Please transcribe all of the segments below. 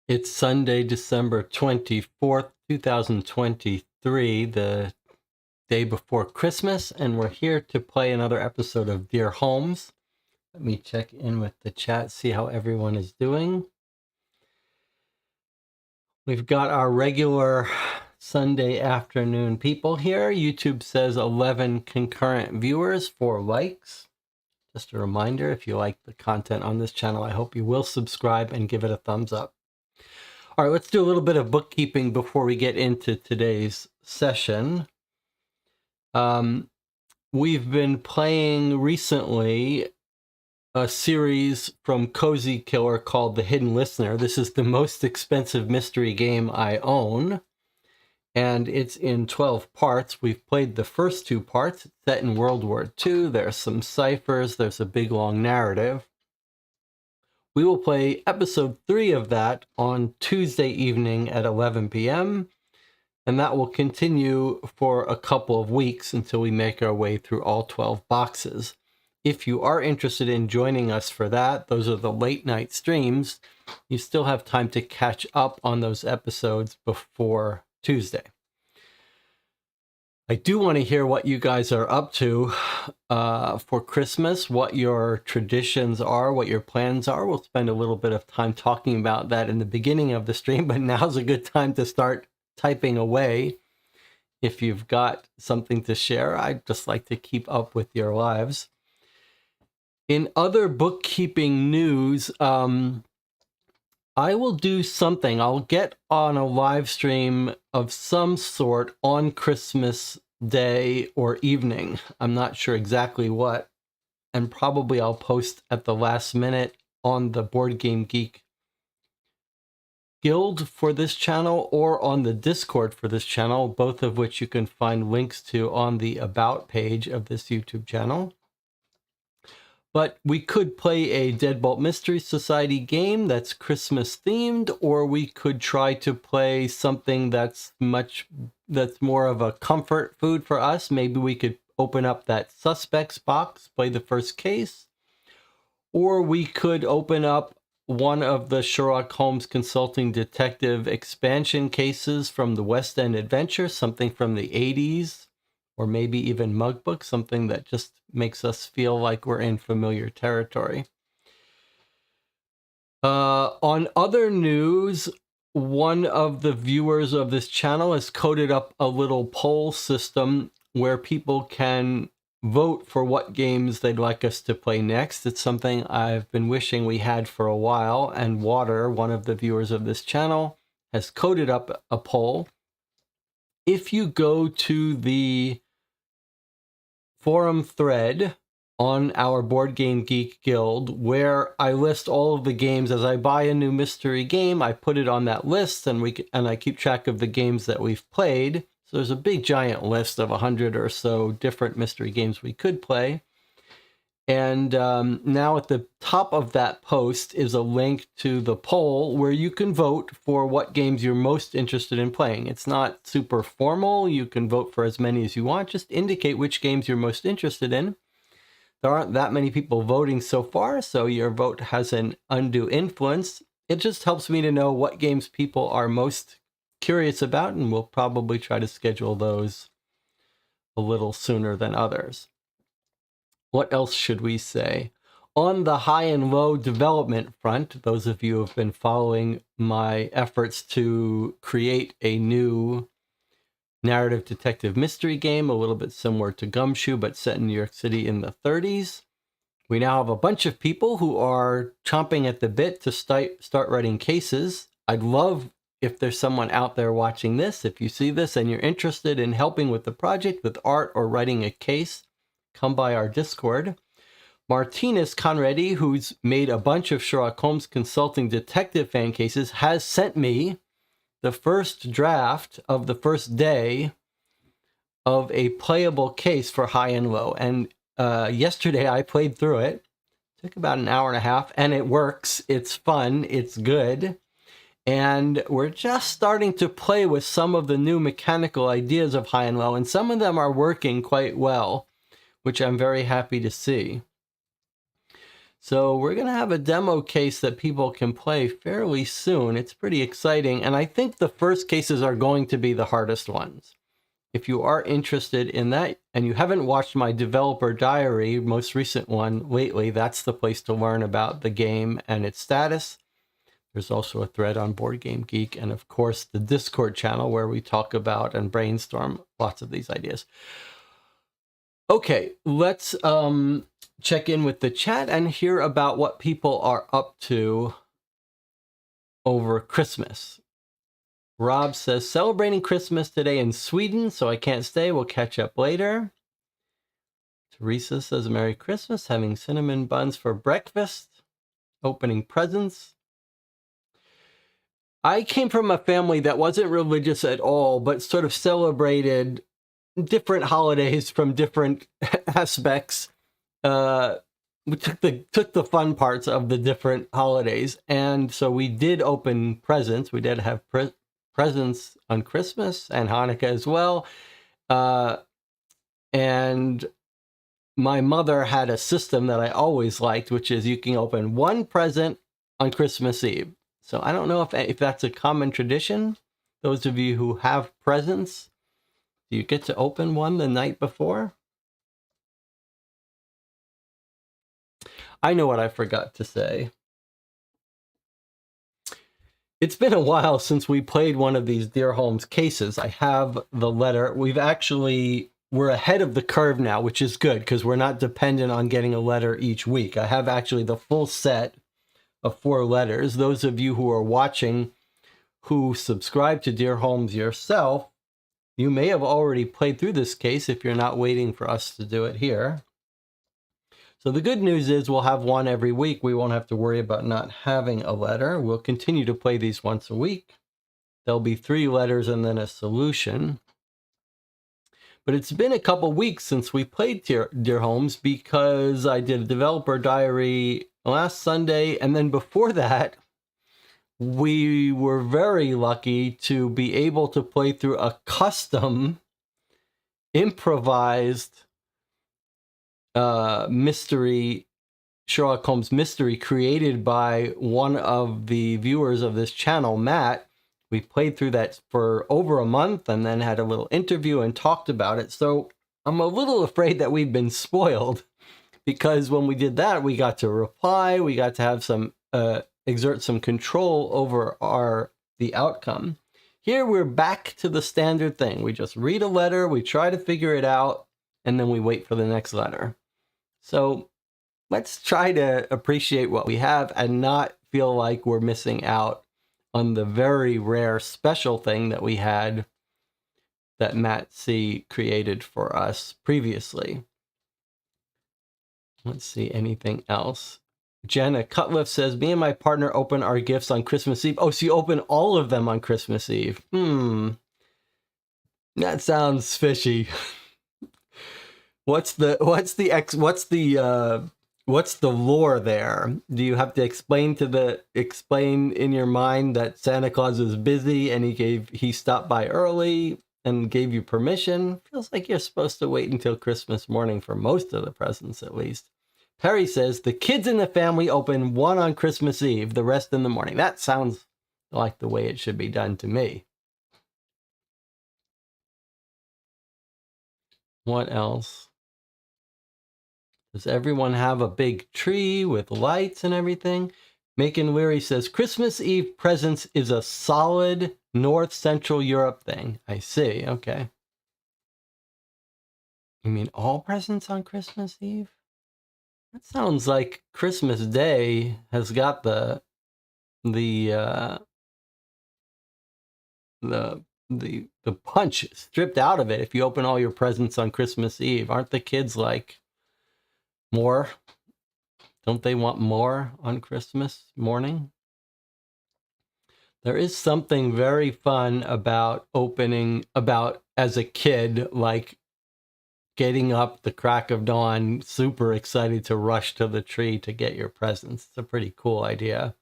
It's Sunday, December 24th, 2023, the day before Christmas, and we're here to play another episode of Dear Holmes. Let me check in with the chat, see how everyone is doing. We've got our regular Sunday afternoon people here. YouTube says 11 concurrent viewers, 4 likes. Just a reminder, if you like the content on this channel, I hope you will subscribe and give it a thumbs up. All right, let's do a little bit of bookkeeping before we get into today's session. We've been playing recently a series from Cozy Killer called The Hidden Listener. This is the most expensive mystery game I own, and it's in 12 parts. We've played the first 2 parts. It's set in World War II. There's some ciphers. There's a big, long narrative. We will play episode 3 of that on Tuesday evening at 11 p.m., and that will continue for a couple of weeks until we make our way through all 12 boxes. If you are interested in joining us for that, those are the late night streams. You still have time to catch up on those episodes before Tuesday. I do want to hear what you guys are up to for Christmas, what your traditions are, what your plans are. We'll spend a little bit of time talking about that in the beginning of the stream, but now's a good time to start typing away. If you've got something to share, I'd just like to keep up with your lives. In other bookkeeping news, I will do something. I'll get on a live stream of some sort on Christmas Day or evening. I'm not sure exactly what. And probably I'll post at the last minute on the Board Game Geek Guild for this channel or on the Discord for this channel, both of which you can find links to on the About page of this YouTube channel. But we could play a Deadbolt Mystery Society game that's Christmas themed, or we could try to play something that's more of a comfort food for us. Maybe we could open up that Suspects box, play the first case, or we could open up one of the Sherlock Holmes Consulting Detective expansion cases from the West End Adventure, something from the 80s. Or maybe even Mugbook, something that just makes us feel like we're in familiar territory. On other news, one of the viewers of this channel has coded up a little poll system where people can vote for what games they'd like us to play next. It's something I've been wishing we had for a while, and Water, one of the viewers of this channel, has coded up a poll. If you go to the forum thread on our Board Game Geek Guild, where I list all of the games as I buy a new mystery game, I put it on that list, and I keep track of the games that we've played. So there's a big giant list of 100 or so different mystery games we could play. And now at the top of that post is a link to the poll where you can vote for what games you're most interested in playing. It's not super formal. You can vote for as many as you want. Just indicate which games you're most interested in. There aren't that many people voting so far, so your vote has an undue influence. It just helps me to know what games people are most curious about, and we'll probably try to schedule those a little sooner than others. What else should we say? On the high and low development front, those of you who have been following my efforts to create a new narrative detective mystery game, a little bit similar to Gumshoe, but set in New York City in the 30s. We now have a bunch of people who are chomping at the bit to start writing cases. I'd love if there's someone out there watching this. If you see this and you're interested in helping with the project, with art or writing a case, come by our Discord. Martinez Conradi, who's made a bunch of Sherlock Holmes Consulting Detective fan cases, has sent me the first draft of the first day of a playable case for high and low. And yesterday I played through it. It took about an hour and a half, and it works. It's fun. It's good. And we're just starting to play with some of the new mechanical ideas of high and low, and some of them are working quite well, which I'm very happy to see. So we're going to have a demo case that people can play fairly soon. It's pretty exciting. And I think the first cases are going to be the hardest ones. If you are interested in that and you haven't watched my developer diary, most recent one lately, that's the place to learn about the game and its status. There's also a thread on Board Game Geek and, of course, the Discord channel where we talk about and brainstorm lots of these ideas. Okay, let's check in with the chat and hear about what people are up to over Christmas. Rob says, celebrating Christmas today in Sweden, so I can't stay. We'll catch up later. Teresa says, Merry Christmas, having cinnamon buns for breakfast, opening presents. I came from a family that wasn't religious at all, but sort of celebrated different holidays from different aspects. We took the fun parts of the different holidays, and so we did open presents. We did have presents on Christmas and Hanukkah as well. And my mother had a system that I always liked, which is you can open one present on Christmas Eve. So I don't know if that's a common tradition. Those of you who have presents, do you get to open one the night before? I know what I forgot to say. It's been a while since we played one of these Dear Holmes cases. I have the letter. We're ahead of the curve now, which is good because we're not dependent on getting a letter each week. I have actually the full set of 4 letters. Those of you who are watching who subscribe to Dear Holmes yourself, you may have already played through this case if you're not waiting for us to do it here. So the good news is we'll have one every week. We won't have to worry about not having a letter. We'll continue to play these once a week. There'll be 3 letters and then a solution. But it's been a couple weeks since we played Dear Holmes because I did a developer diary last Sunday. And then before that, we were very lucky to be able to play through a custom improvised mystery, Sherlock Holmes mystery created by one of the viewers of this channel, Matt. We played through that for over a month and then had a little interview and talked about it. So I'm a little afraid that we've been spoiled because when we did that, we got to reply, we got to have some exert some control over the outcome. Here we're back to the standard thing. We just read a letter, we try to figure it out, and then we wait for the next letter. So let's try to appreciate what we have and not feel like we're missing out on the very rare special thing that we had that Matt C. created for us previously. Let's see, anything else? Jenna Cutliff says, me and my partner open our gifts on Christmas Eve. Oh, so you open all of them on Christmas Eve. That sounds fishy. What's the lore there? Do you have to explain in your mind that Santa Claus was busy and he stopped by early and gave you permission? Feels like you're supposed to wait until Christmas morning for most of the presents, at least. Perry says, the kids in the family open one on Christmas Eve, the rest in the morning. That sounds like the way it should be done to me. What else? Does everyone have a big tree with lights and everything? Macon Weary says, Christmas Eve presents is a solid North Central Europe thing. I see, okay. You mean all presents on Christmas Eve? That sounds like Christmas Day has got the punch stripped out of it if you open all your presents on Christmas Eve. Aren't the kids like, more? Don't they want more on Christmas morning? There is something very fun about as a kid, like getting up the crack of dawn, super excited to rush to the tree to get your presents. It's a pretty cool idea.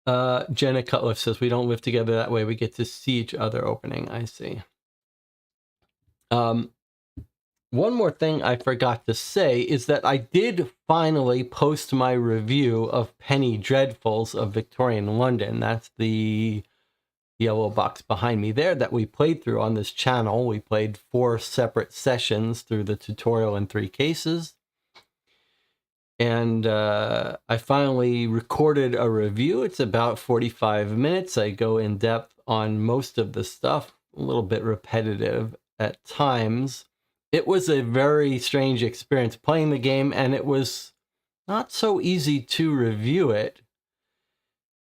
Jenna Cutliff says, we don't live together that way. We get to see each other opening. I see. One more thing I forgot to say is that I did finally post my review of Penny Dreadfuls of Victorian London. That's the yellow box behind me there that we played through on this channel. We played 4 separate sessions through the tutorial in 3 cases. And I finally recorded a review. It's about 45 minutes. I go in depth on most of the stuff, a little bit repetitive at times. It was a very strange experience playing the game, and it was not so easy to review it.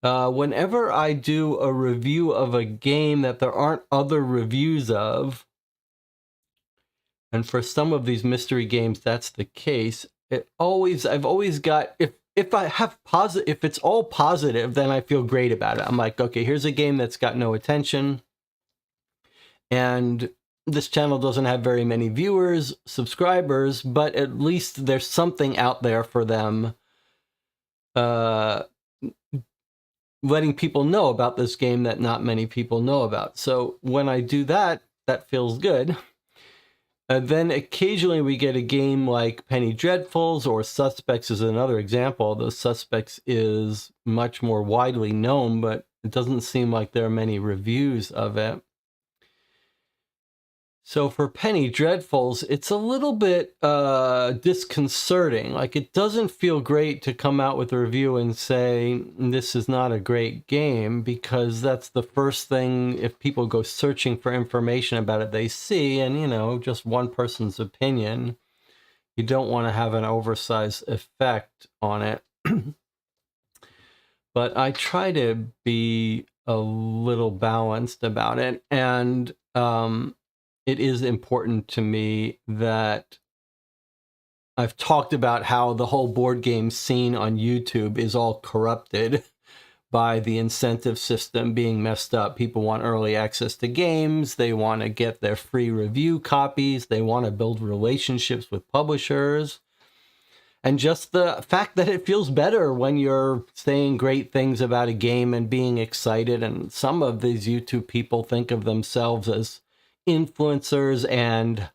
Whenever I do a review of a game that there aren't other reviews of, and for some of these mystery games that's the case, I've always got, if it's all positive, then I feel great about it. I'm like, okay, here's a game that's got no attention, and this channel doesn't have very many viewers, subscribers, but at least there's something out there for them, letting people know about this game that not many people know about. So when I do that, that feels good. Then occasionally we get a game like Penny Dreadfuls, or Suspects is another example. The Suspects is much more widely known, but it doesn't seem like there are many reviews of it. So for Penny Dreadfuls, it's a little bit disconcerting. Like, it doesn't feel great to come out with a review and say, this is not a great game, because that's the first thing, if people go searching for information about it, they see, and, you know, just one person's opinion. You don't want to have an oversized effect on it. But I try to be a little balanced about it, and it is important to me that I've talked about how the whole board game scene on YouTube is all corrupted by the incentive system being messed up. People want early access to games. They want to get their free review copies. They want to build relationships with publishers. And just the fact that it feels better when you're saying great things about a game and being excited. And some of these YouTube people think of themselves as influencers and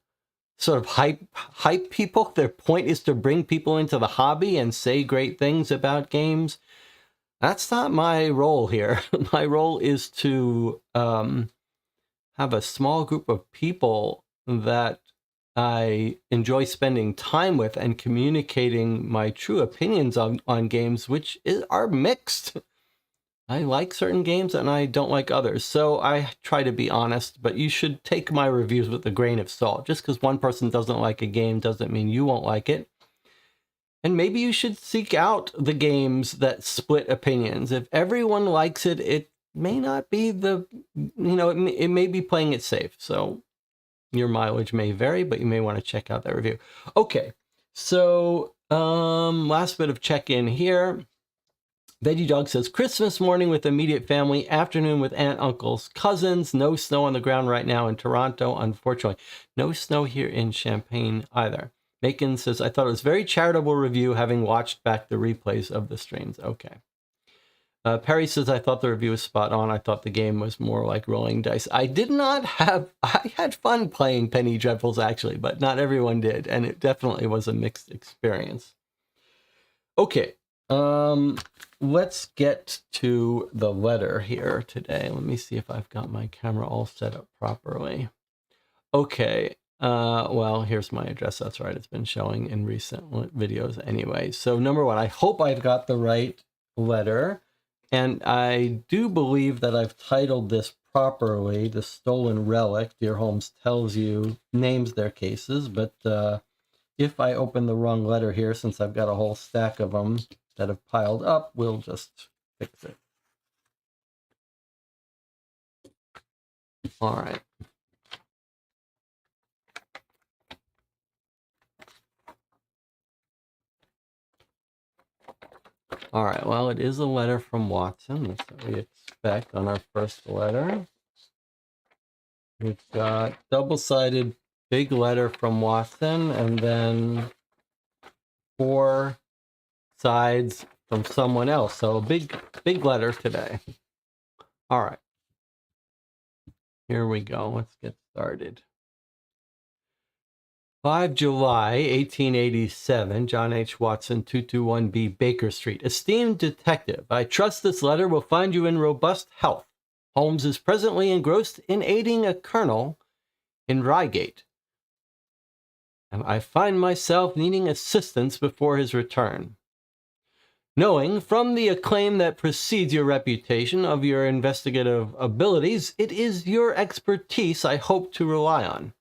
sort of hype people. Their point is to bring people into the hobby and say great things about games. That's not my role here. My role is to have a small group of people that I enjoy spending time with and communicating my true opinions on games, which are mixed. I like certain games and I don't like others. So I try to be honest, but you should take my reviews with a grain of salt. Just because one person doesn't like a game doesn't mean you won't like it. And maybe you should seek out the games that split opinions. If everyone likes it, it may not be the, it may be playing it safe. So your mileage may vary, but you may want to check out that review. Okay, so last bit of check-in here. Veggie Dog says, Christmas morning with immediate family, afternoon with aunt, uncles, cousins. No snow on the ground right now in Toronto, unfortunately. No snow here in Champaign either. Macon says, I thought it was a very charitable review, having watched back the replays of the streams. Okay. Perry says, I thought the review was spot on. I thought the game was more like rolling dice. I had fun playing Penny Dreadfuls, actually, but not everyone did. And it definitely was a mixed experience. Okay. Let's get to the letter here today. Let me see if I've got my camera all set up properly. Okay. Well, here's my address. That's right. It's been showing in recent videos anyway. So number 1, I hope I've got the right letter. And I do believe that I've titled this properly. The Stolen Relic. Dear Holmes tells you, names their cases. But if I open the wrong letter here, since I've got a whole stack of them that have piled up, we'll just fix it. All right. All right, well, it is a letter from Watson. That's what we expect on our first letter. We've got double-sided big letter from Watson, and then 4 sides from someone else. So a big letter today. All right. Here we go. Let's get started. 5 July 1887, John H. Watson, 221B Baker Street. Esteemed detective, I trust this letter will find you in robust health. Holmes is presently engrossed in aiding a colonel in Reigate, and I find myself needing assistance before his return. Knowing from the acclaim that precedes your reputation of your investigative abilities, it is your expertise I hope to rely on.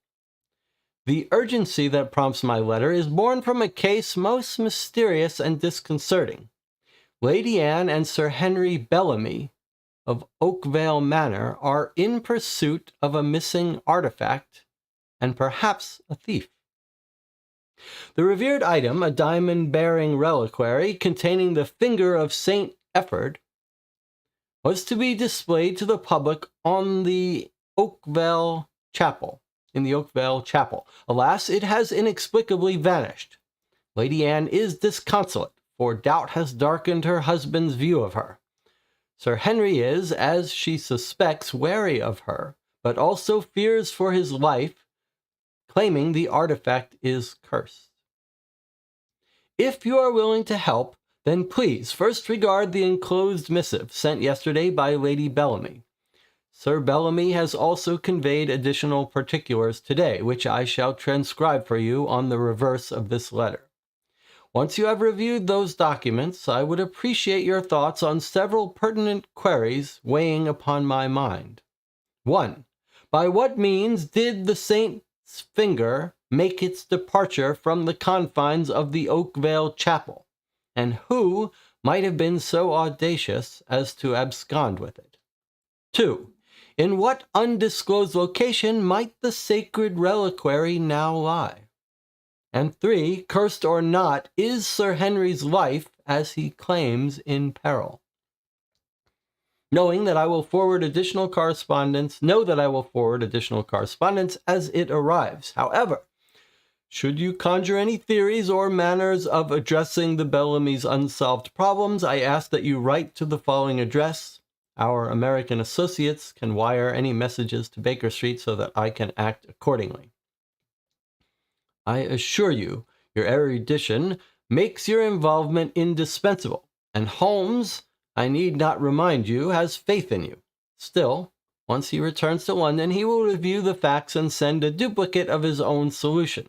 The urgency that prompts my letter is born from a case most mysterious and disconcerting. Lady Anne and Sir Henry Bellamy of Oakvale Manor are in pursuit of a missing artifact and perhaps a thief. The revered item, a diamond-bearing reliquary containing the finger of St. Efford, was to be displayed to the public on the Oakvale Chapel. In the Oakvale Chapel. Alas, it has inexplicably vanished. Lady Anne is disconsolate, for doubt has darkened her husband's view of her. Sir Henry is, as she suspects, wary of her, but also fears for his life, claiming the artifact is cursed. If you are willing to help, then please first regard the enclosed missive sent yesterday by Lady Bellamy. Sir Bellamy has also conveyed additional particulars today, which I shall transcribe for you on the reverse of this letter. Once you have reviewed those documents, I would appreciate your thoughts on several pertinent queries weighing upon my mind. 1. By what means did the saint's finger make its departure from the confines of the Oakvale Chapel, and who might have been so audacious as to abscond with it? 2. In what undisclosed location might the sacred reliquary now lie? And 3, cursed or not, is Sir Henry's life, as he claims, in peril? Know that I will forward additional correspondence as it arrives. However, should you conjure any theories or manners of addressing the Bellamy's unsolved problems, I ask that you write to the following address. Our American associates can wire any messages to Baker Street so that I can act accordingly. I assure you, your erudition makes your involvement indispensable, and Holmes, I need not remind you, has faith in you. Still, once he returns to London, he will review the facts and send a duplicate of his own solution.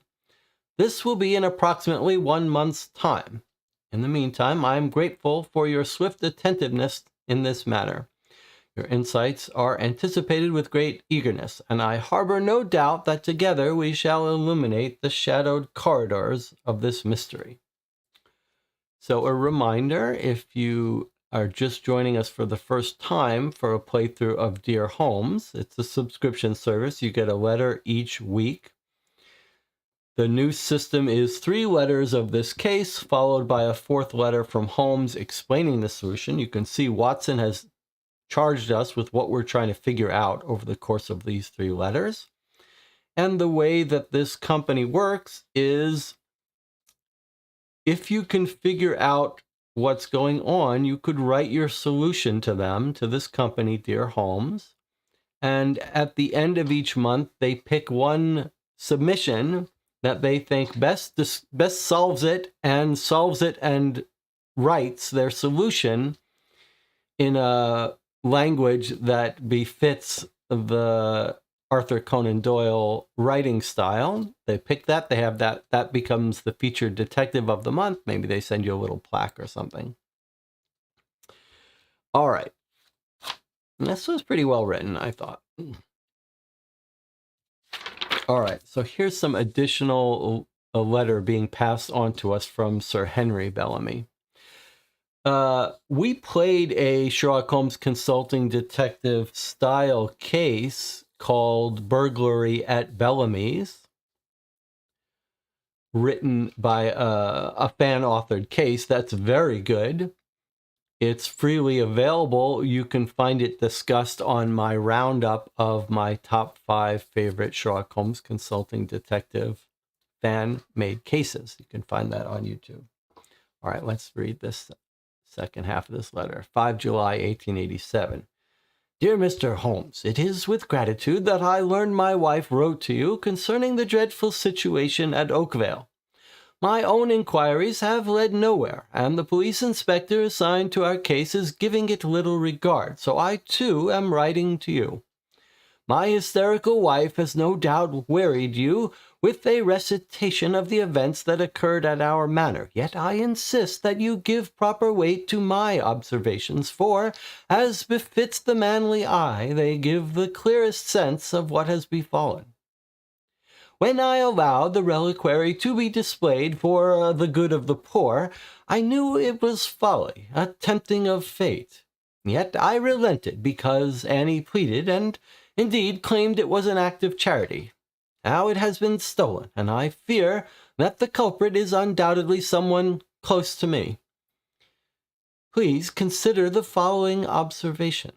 This will be in approximately 1 month's time. In the meantime, I am grateful for your swift attentiveness in this matter. Your insights are anticipated with great eagerness, and I harbor no doubt that together we shall illuminate the shadowed corridors of this mystery. So a reminder, if you are just joining us for the first time for a playthrough of Dear Holmes, it's a subscription service. You get a letter each week. The new system is 3 letters of this case, followed by a 4th letter from Holmes explaining the solution. You can see Watson has charged us with what we're trying to figure out over the course of these 3 letters. And the way that this company works is, if you can figure out what's going on, you could write your solution to them, to this company, Dear Holmes. And at the end of each month, they pick one submission that they think best solves it and writes their solution in a language that befits the Arthur Conan Doyle writing style. They pick that, they have that becomes the featured detective of the month. Maybe they send you a little plaque or something. All right. And this was pretty well written, I thought. All right, so here's some additional letter being passed on to us from Sir Henry Bellamy. We played a Sherlock Holmes consulting detective style case called Burglary at Bellamy's, written by a fan-authored case. That's very good. It's freely available. You can find it discussed on my roundup of my top 5 favorite Sherlock Holmes consulting detective fan-made cases. You can find that on YouTube. All right, let's read this second half of this letter. 5 July 1887. Dear Mr. Holmes, it is with gratitude that I learned my wife wrote to you concerning the dreadful situation at Oakvale. My own inquiries have led nowhere, and the police inspector assigned to our case is giving it little regard, so I too am writing to you. My hysterical wife has no doubt wearied you with a recitation of the events that occurred at our manor, yet I insist that you give proper weight to my observations, for, as befits the manly eye, they give the clearest sense of what has befallen. When I allowed the reliquary to be displayed for the good of the poor, I knew it was folly, a tempting of fate. Yet I relented because Annie pleaded, and indeed claimed it was an act of charity. Now it has been stolen, and I fear that the culprit is undoubtedly someone close to me. Please consider the following observations.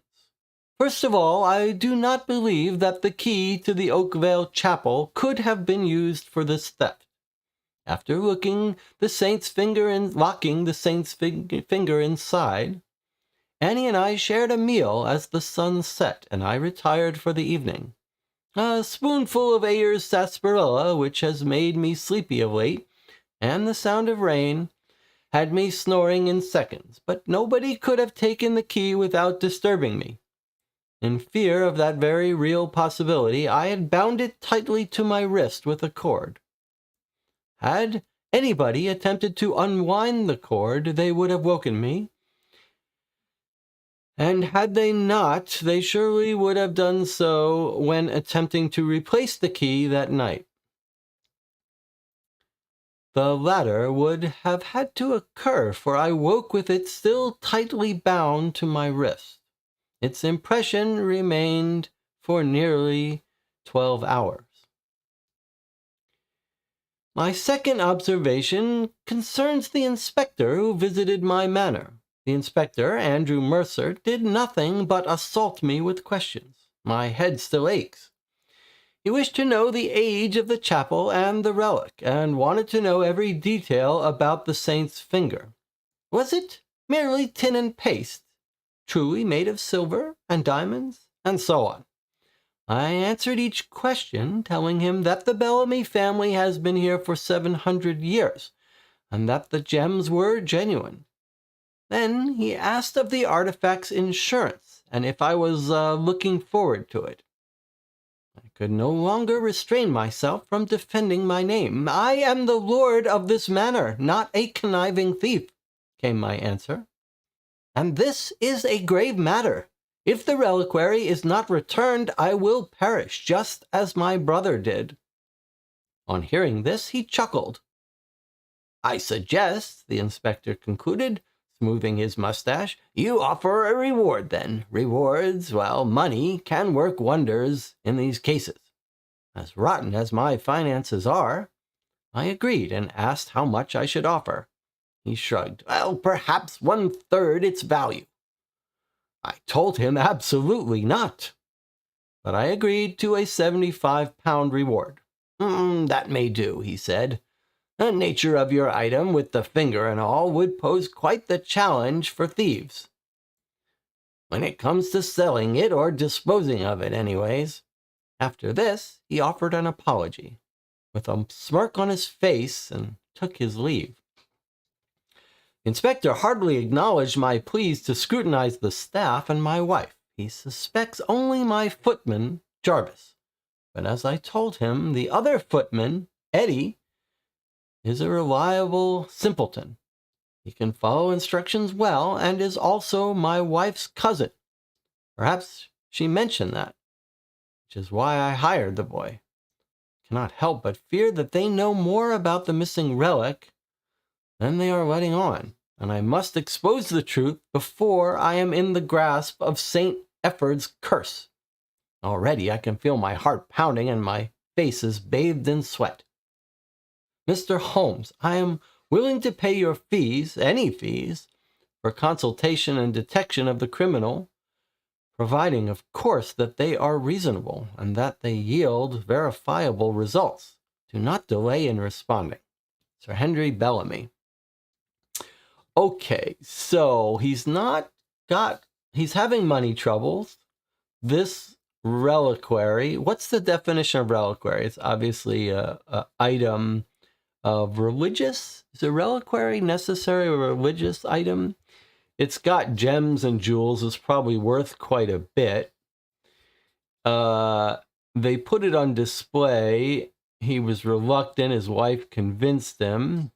First of all, I do not believe that the key to the Oakvale Chapel could have been used for this theft. After locking the saint's finger inside, Annie and I shared a meal as the sun set, and I retired for the evening. A spoonful of Ayer's sarsaparilla, which has made me sleepy of late, and the sound of rain, had me snoring in seconds, but nobody could have taken the key without disturbing me. In fear of that very real possibility, I had bound it tightly to my wrist with a cord. Had anybody attempted to unwind the cord, they would have woken me, and had they not, they surely would have done so when attempting to replace the key that night. The latter would have had to occur, for I woke with it still tightly bound to my wrist. Its impression remained for nearly 12 hours. My second observation concerns the inspector who visited my manor. The inspector, Andrew Mercer, did nothing but assault me with questions. My head still aches. He wished to know the age of the chapel and the relic, and wanted to know every detail about the saint's finger. Was it merely tin and paste, truly made of silver and diamonds, and so on? I answered each question, telling him that the Bellamy family has been here for 700 years, and that the gems were genuine. Then he asked of the artifact's insurance, and if I was looking forward to it. I could no longer restrain myself from defending my name. I am the lord of this manor, not a conniving thief, came my answer. And this is a grave matter. If the reliquary is not returned, I will perish, just as my brother did. On hearing this, he chuckled. I suggest, the inspector concluded, smoothing his mustache, you offer a reward then. Rewards, well, money can work wonders in these cases. As rotten as my finances are, I agreed and asked how much I should offer. He shrugged. Well, perhaps 1/3 its value. I told him absolutely not, but I agreed to a £75 reward. That may do, he said. The nature of your item, with the finger and all, would pose quite the challenge for thieves. When it comes to selling it, or disposing of it anyways. After this, he offered an apology, with a smirk on his face, and took his leave. The inspector hardly acknowledged my pleas to scrutinize the staff and my wife. He suspects only my footman, Jarvis. But as I told him, the other footman, Eddie, is a reliable simpleton. He can follow instructions well, and is also my wife's cousin. Perhaps she mentioned that, which is why I hired the boy. I cannot help but fear that they know more about the missing relic than they are letting on, and I must expose the truth before I am in the grasp of St. Efford's curse. Already I can feel my heart pounding and my face is bathed in sweat. Mr. Holmes, I am willing to pay your fees, any fees, for consultation and detection of the criminal, providing, of course, that they are reasonable and that they yield verifiable results. Do not delay in responding. Sir Henry Bellamy. Okay, so he's having money troubles. this reliquary, what's the definition of reliquary? It's obviously a item of religious. Is a reliquary necessary a religious item? It's got gems and jewels. It's probably worth quite a bit. They put it on display. He was reluctant. His wife convinced him.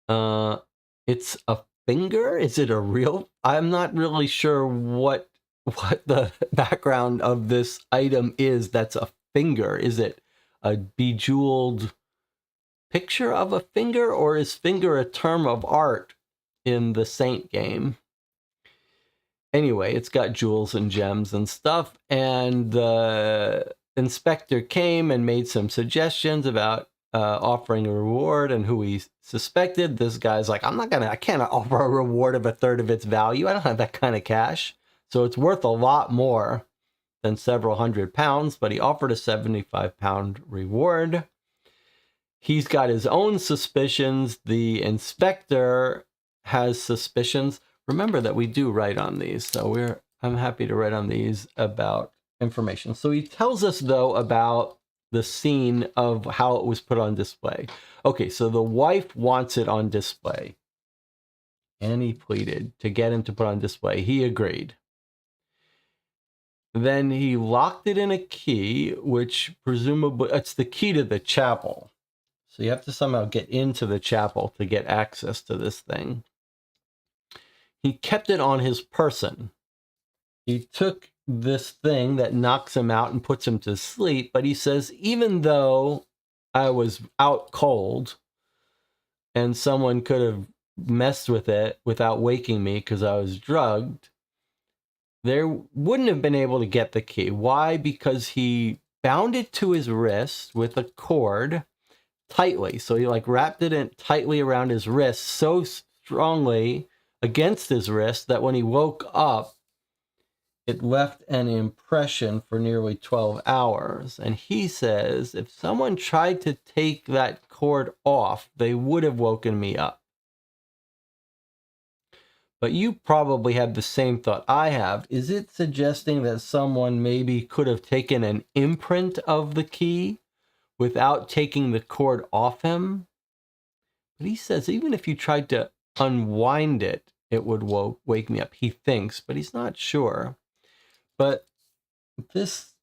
It's a finger. Is it a real? I'm not really sure what the background of this item is. That's a finger. Is it a bejeweled picture of a finger, or is finger a term of art in the Saint game? Anyway, it's got jewels and gems and stuff, and the inspector came and made some suggestions about offering a reward and who he suspected. This guy's like, I can't offer a reward of a third of its value. I don't have that kind of cash. So it's worth a lot more than several £100, but he offered a £75 reward. He's got his own suspicions. The inspector has suspicions. Remember that we do write on these, so I'm happy to write on these about information. So he tells us, though, about the scene of how it was put on display. Okay, so the wife wants it on display. Annie pleaded to get him to put on display. He agreed. Then he locked it in a key, which presumably, it's the key to the chapel. So you have to somehow get into the chapel to get access to this thing. He kept it on his person. He took this thing that knocks him out and puts him to sleep, but he says, even though I was out cold and someone could have messed with it without waking me because I was drugged, they wouldn't have been able to get the key. Why? Because he bound it to his wrist with a cord tightly. So he wrapped it in tightly around his wrist so strongly against his wrist that when he woke up, it left an impression for nearly 12 hours. And he says, if someone tried to take that cord off, they would have woken me up. But you probably have the same thought I have. Is it suggesting that someone maybe could have taken an imprint of the key without taking the cord off him? But he says, even if you tried to unwind it, it would wake me up, he thinks, but he's not sure. But this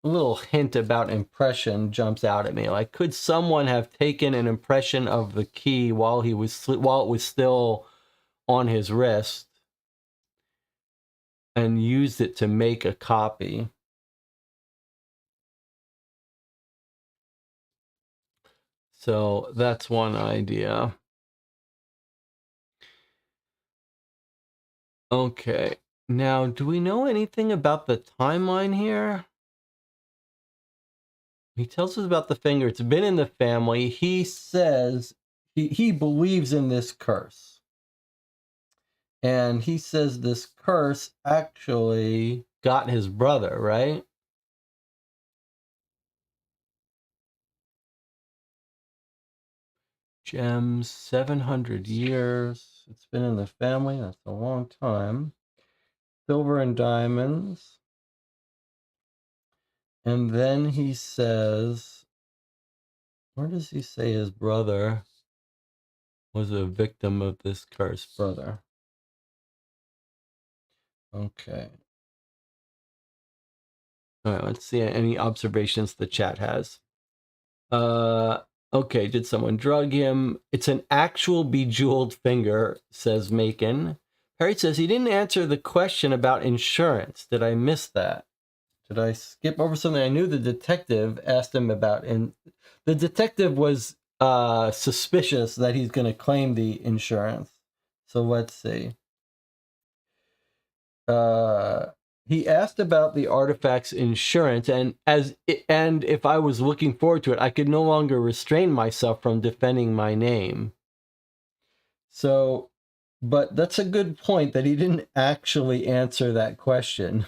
little hint about impression jumps out at me. Could someone have taken an impression of the key while it was still on his wrist and used it to make a copy? So that's one idea. Okay. Now, do we know anything about the timeline here? He tells us about the finger. It's been in the family. He says he believes in this curse. And he says this curse actually got his brother, right? Gems, 700 years. It's been in the family. That's a long time. Silver and diamonds. And then he says, where does he say his brother was a victim of this curse? Brother. Okay. All right, let's see any observations the chat has. Okay, did someone drug him? It's an actual bejeweled finger, says Macon. Harry says he didn't answer the question about insurance. Did I miss that? Did I skip over something? I knew the detective asked him about, and the detective was suspicious that he's going to claim the insurance. So let's see. He asked about the artifact's insurance, and if I was looking forward to it, I could no longer restrain myself from defending my name. So, but that's a good point that he didn't actually answer that question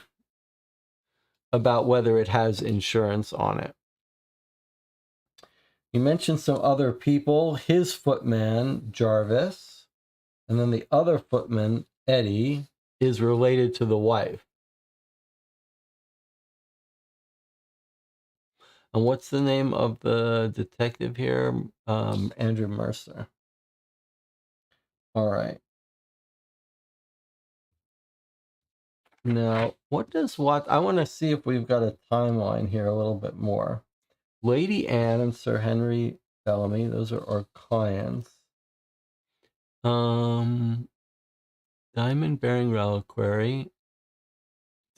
about whether it has insurance on it. He mentioned some other people, his footman, Jarvis, and then the other footman, Eddie, is related to the wife. And what's the name of the detective here? Andrew Mercer. All right. Now, I want to see if we've got a timeline here a little bit more. Lady Anne and Sir Henry Bellamy, those are our clients. Diamond bearing reliquary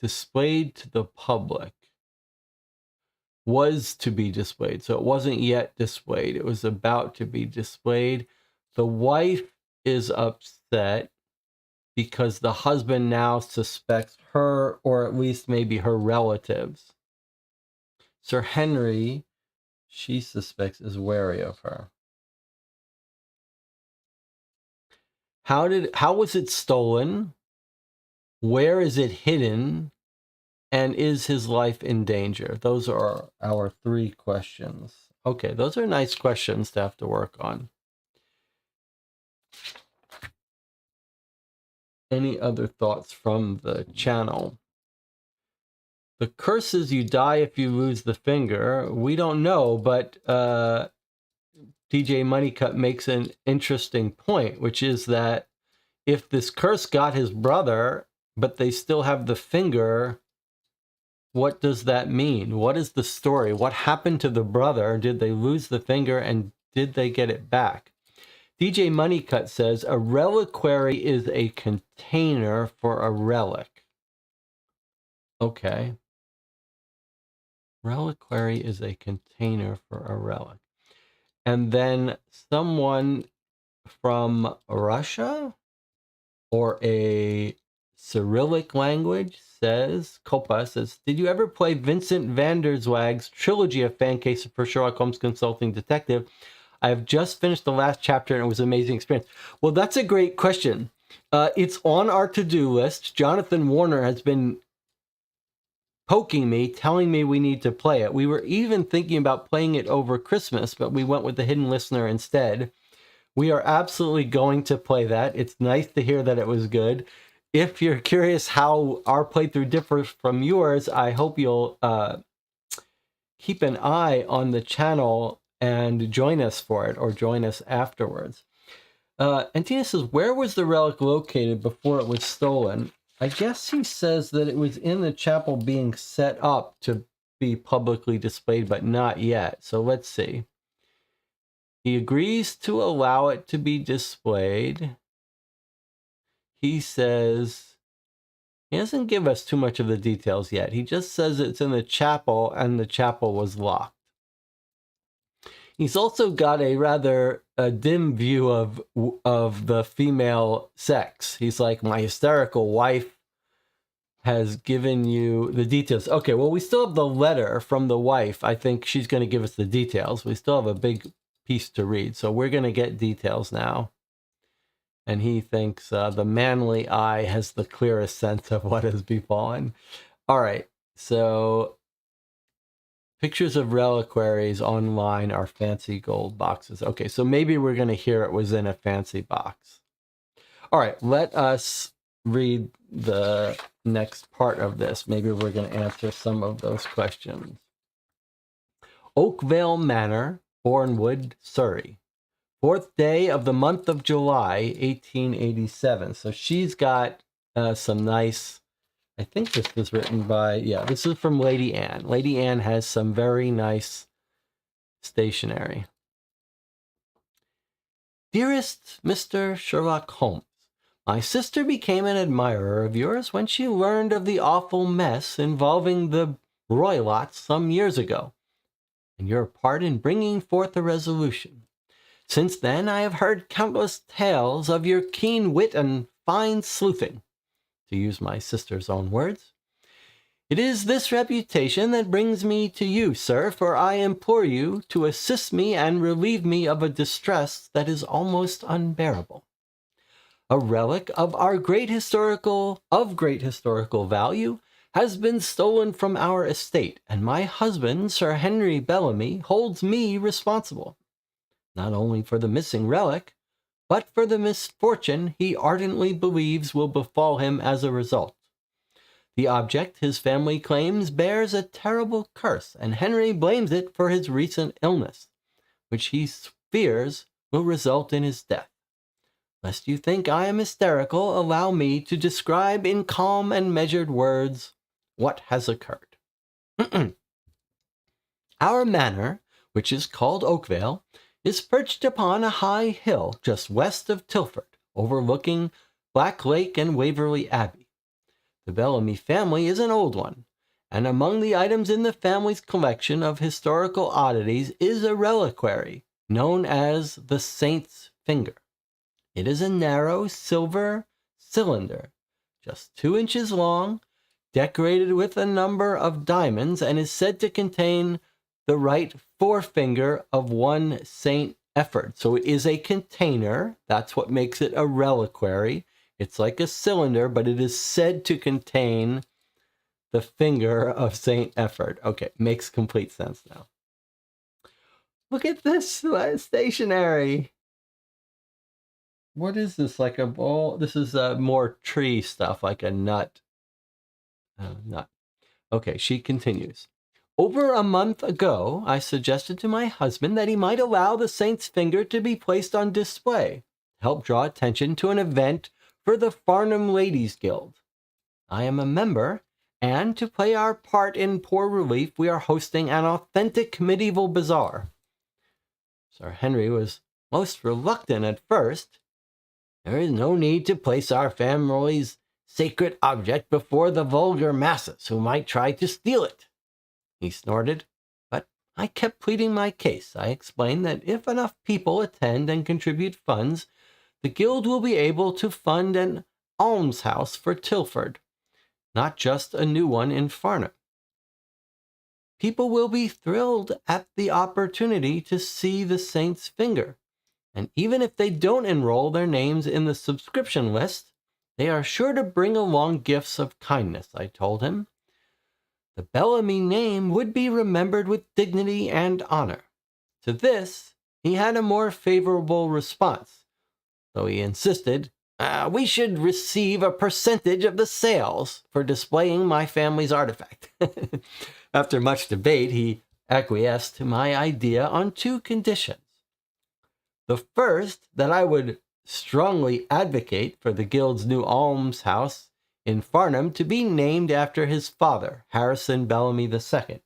displayed to the public. Was to be displayed. So it wasn't yet displayed. It was about to be displayed. The wife is upset because the husband now suspects her, or at least maybe her relatives. Sir Henry, she suspects, is wary of her. How was it stolen? Where is it hidden? And is his life in danger? Those are our 3 questions. Okay, those are nice questions to have to work on. Any other thoughts from the channel? The curse is you die if you lose the finger. We don't know, but DJ Moneycut makes an interesting point, which is that if this curse got his brother, but they still have the finger, what does that mean? What is the story? What happened to the brother? Did they lose the finger, and did they get it back? DJ Moneycut says a reliquary is a container for a relic. Okay. Reliquary is a container for a relic. And then someone from Russia or a Cyrillic language says, Copa says, did you ever play Vincent van der Zwag's trilogy of fan cases for Sherlock Holmes Consulting Detective? I have just finished the last chapter and it was an amazing experience. Well, that's a great question. It's on our to-do list. Jonathan Warner has been poking me, telling me we need to play it. We were even thinking about playing it over Christmas, but we went with the Hidden Listener instead. We are absolutely going to play that. It's nice to hear that it was good. If you're curious how our playthrough differs from yours, I hope you'll keep an eye on the channel and join us for it, or join us afterwards. And Tina says, where was the relic located before it was stolen? I guess he says that it was in the chapel being set up to be publicly displayed, but not yet. So let's see. He agrees to allow it to be displayed. He says, he doesn't give us too much of the details yet. He just says it's in the chapel and the chapel was locked. He's also got a rather dim view of the female sex. He's like, my hysterical wife has given you the details. Okay, well, we still have the letter from the wife. I think she's going to give us the details. We still have a big piece to read, so we're going to get details now. And he thinks the manly eye has the clearest sense of what has befallen. All right, so pictures of reliquaries online are fancy gold boxes. Okay, so maybe we're going to hear it was in a fancy box. All right, let us read the next part of this. Maybe we're going to answer some of those questions. Oakvale Manor, Bournewood, Surrey. 4th day of the month of July, 1887. So she's got some nice, I think this was written by, yeah, this is from Lady Anne. Lady Anne has some very nice stationery. Dearest Mr. Sherlock Holmes, my sister became an admirer of yours when she learned of the awful mess involving the Roylotts some years ago, and your part in bringing forth a resolution. Since then, I have heard countless tales of your keen wit and fine sleuthing, to use my sister's own words. It is this reputation that brings me to you, sir, for I implore you to assist me and relieve me of a distress that is almost unbearable. A relic of great historical value has been stolen from our estate, and my husband, Sir Henry Bellamy, holds me responsible, not only for the missing relic, but for the misfortune he ardently believes will befall him as a result. The object, his family claims, bears a terrible curse, and Henry blames it for his recent illness, which he fears will result in his death. Lest you think I am hysterical, allow me to describe in calm and measured words what has occurred. Our manor, which is called Oakvale, is perched upon a high hill just west of Tilford, overlooking Black Lake and Waverley Abbey. The Bellamy family is an old one, and among the items in the family's collection of historical oddities is a reliquary known as the Saint's Finger. It is a narrow silver cylinder, just 2 inches long, decorated with a number of diamonds, and is said to contain the right forefinger of one Saint Efford. So it is a container. That's what makes it a reliquary. It's like a cylinder, but it is said to contain the finger of Saint Efford. Okay, makes complete sense now. Look at this stationery. What is this? Like a bowl? This is more tree stuff, like a nut. Nut. Okay, she continues. Over a month ago, I suggested to my husband that he might allow the Saint's Finger to be placed on display, to help draw attention to an event for the Farnham Ladies Guild. I am a member, and to play our part in poor relief, we are hosting an authentic medieval bazaar. Sir Henry was most reluctant at first. There is no need to place our family's sacred object before the vulgar masses who might try to steal it, he snorted. But I kept pleading my case. I explained that if enough people attend and contribute funds, the guild will be able to fund an almshouse for Tilford, not just a new one in Farnham. People will be thrilled at the opportunity to see the Saint's Finger, and even if they don't enroll their names in the subscription list, they are sure to bring along gifts of kindness, I told him. The Bellamy name would be remembered with dignity and honor. To this, he had a more favorable response, though he insisted, we should receive a percentage of the sales for displaying my family's artifact. After much debate, he acquiesced to my idea on 2 conditions. The first, that I would strongly advocate for the guild's new almshouse in Farnham to be named after his father, Harrison Bellamy II.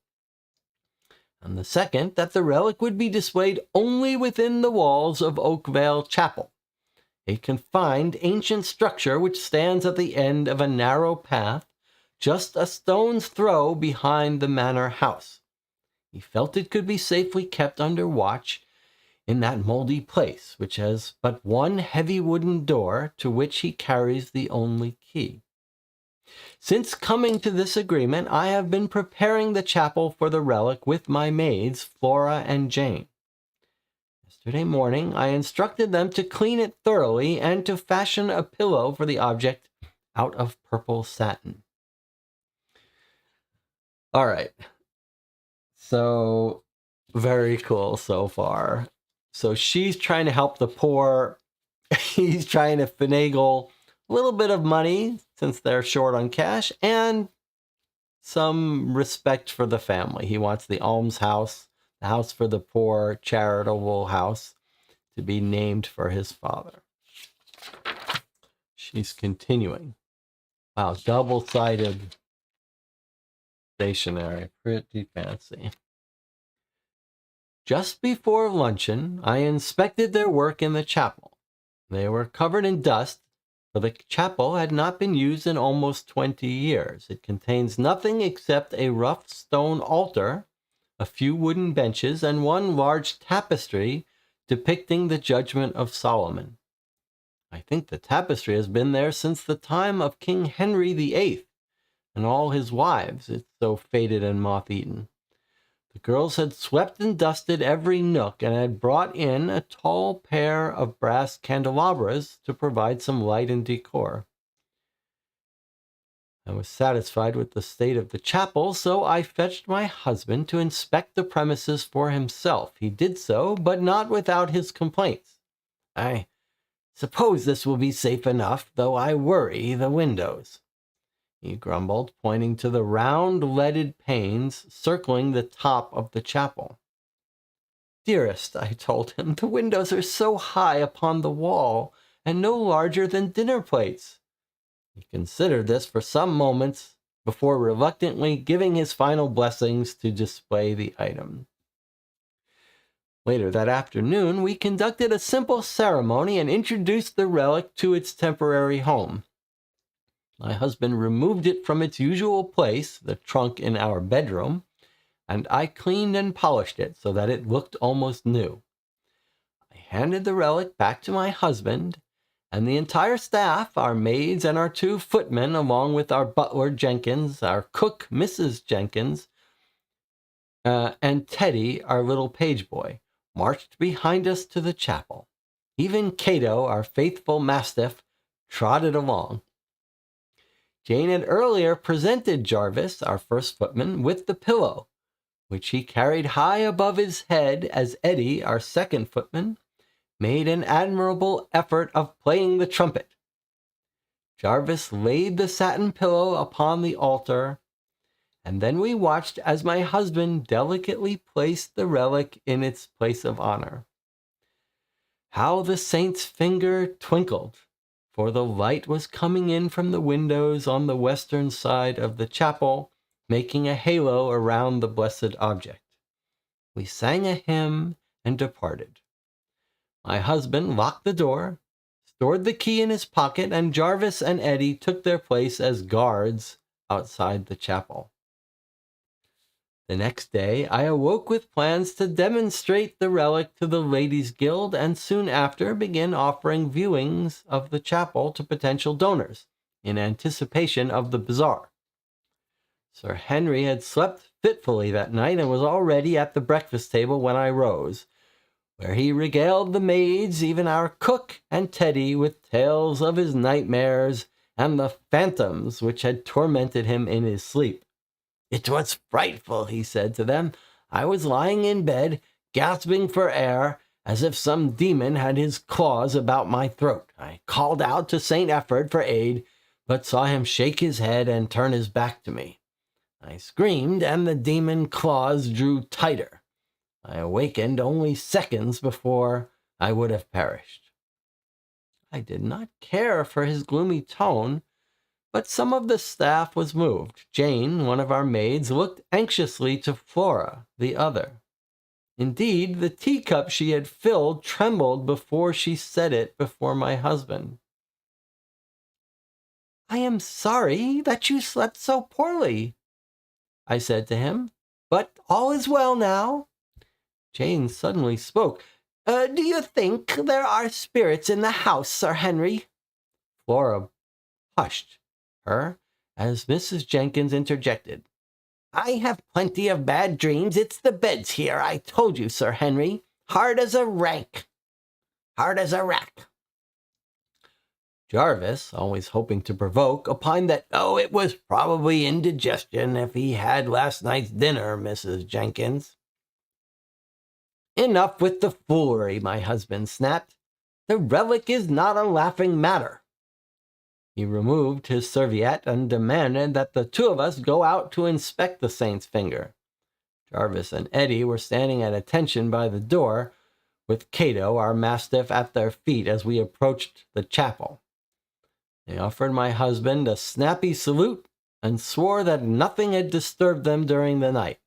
And the second, that the relic would be displayed only within the walls of Oakvale Chapel, a confined ancient structure which stands at the end of a narrow path just a stone's throw behind the manor house. He felt it could be safely kept under watch in that moldy place, which has but one heavy wooden door to which he carries the only key. Since coming to this agreement, I have been preparing the chapel for the relic with my maids, Flora and Jane. Yesterday morning, I instructed them to clean it thoroughly and to fashion a pillow for the object out of purple satin. All right. So, very cool so far. So she's trying to help the poor. He's trying to finagle a little bit of money since they're short on cash and some respect for the family. He wants the almshouse, the house for the poor, charitable house, to be named for his father. She's continuing. Wow, double-sided stationery. Pretty fancy. Just before luncheon, I inspected their work in the chapel. They were covered in dust, for the chapel had not been used in almost 20 years. It contains nothing except a rough stone altar, a few wooden benches, and one large tapestry depicting the Judgment of Solomon. I think the tapestry has been there since the time of King Henry VIII and all his wives. It's so faded and moth-eaten. The girls had swept and dusted every nook and had brought in a tall pair of brass candelabras to provide some light and decor. I was satisfied with the state of the chapel, so I fetched my husband to inspect the premises for himself. He did so, but not without his complaints. I suppose this will be safe enough, though I worry the windows. he grumbled, pointing to the round leaded panes circling the top of the chapel. Dearest, I told him, the windows are so high upon the wall and no larger than dinner plates. He considered this for some moments before reluctantly giving his final blessings to display the item. Later that afternoon, we conducted a simple ceremony and introduced the relic to its temporary home. My husband removed it from its usual place, the trunk in our bedroom, and I cleaned and polished it so that it looked almost new. I handed the relic back to my husband, and the entire staff, our maids and our 2 footmen, along with our butler Jenkins, our cook Mrs. Jenkins, and Teddy, our little page boy, marched behind us to the chapel. Even Cato, our faithful mastiff, trotted along. Jane had earlier presented Jarvis, our first footman, with the pillow, which he carried high above his head as Eddie, our second footman, made an admirable effort of playing the trumpet. Jarvis laid the satin pillow upon the altar, and then we watched as my husband delicately placed the relic in its place of honor. How the saint's finger twinkled, for the light was coming in from the windows on the western side of the chapel, making a halo around the blessed object. We sang a hymn and departed. My husband locked the door, stored the key in his pocket, and Jarvis and Eddie took their place as guards outside the chapel. The next day, I awoke with plans to demonstrate the relic to the Ladies' Guild, and soon after began offering viewings of the chapel to potential donors, in anticipation of the bazaar. Sir Henry had slept fitfully that night and was already at the breakfast table when I rose, where he regaled the maids, even our cook and Teddy, with tales of his nightmares and the phantoms which had tormented him in his sleep. It was frightful, he said to them. I was lying in bed, gasping for air, as if some demon had his claws about my throat. I called out to St. Efford for aid, but saw him shake his head and turn his back to me. I screamed, and the demon claws drew tighter. I awakened only seconds before I would have perished. I did not care for his gloomy tone, but some of the staff was moved. Jane, one of our maids, looked anxiously to Flora, the other. Indeed, the teacup she had filled trembled before she set it before my husband. I am sorry that you slept so poorly, I said to him, but all is well now. Jane suddenly spoke. Do you think there are spirits in the house, Sir Henry? Flora hushed her as Mrs. Jenkins interjected. I have plenty of bad dreams. It's the beds here, I told you, Sir Henry. Hard as a rack. Jarvis, always hoping to provoke, opined that, it was probably indigestion if he had last night's dinner, Mrs. Jenkins. Enough with the foolery, my husband snapped. The relic is not a laughing matter. He removed his serviette and demanded that the 2 of us go out to inspect the saint's finger. Jarvis and Eddie were standing at attention by the door, with Cato, our mastiff, at their feet as we approached the chapel. They offered my husband a snappy salute and swore that nothing had disturbed them during the night.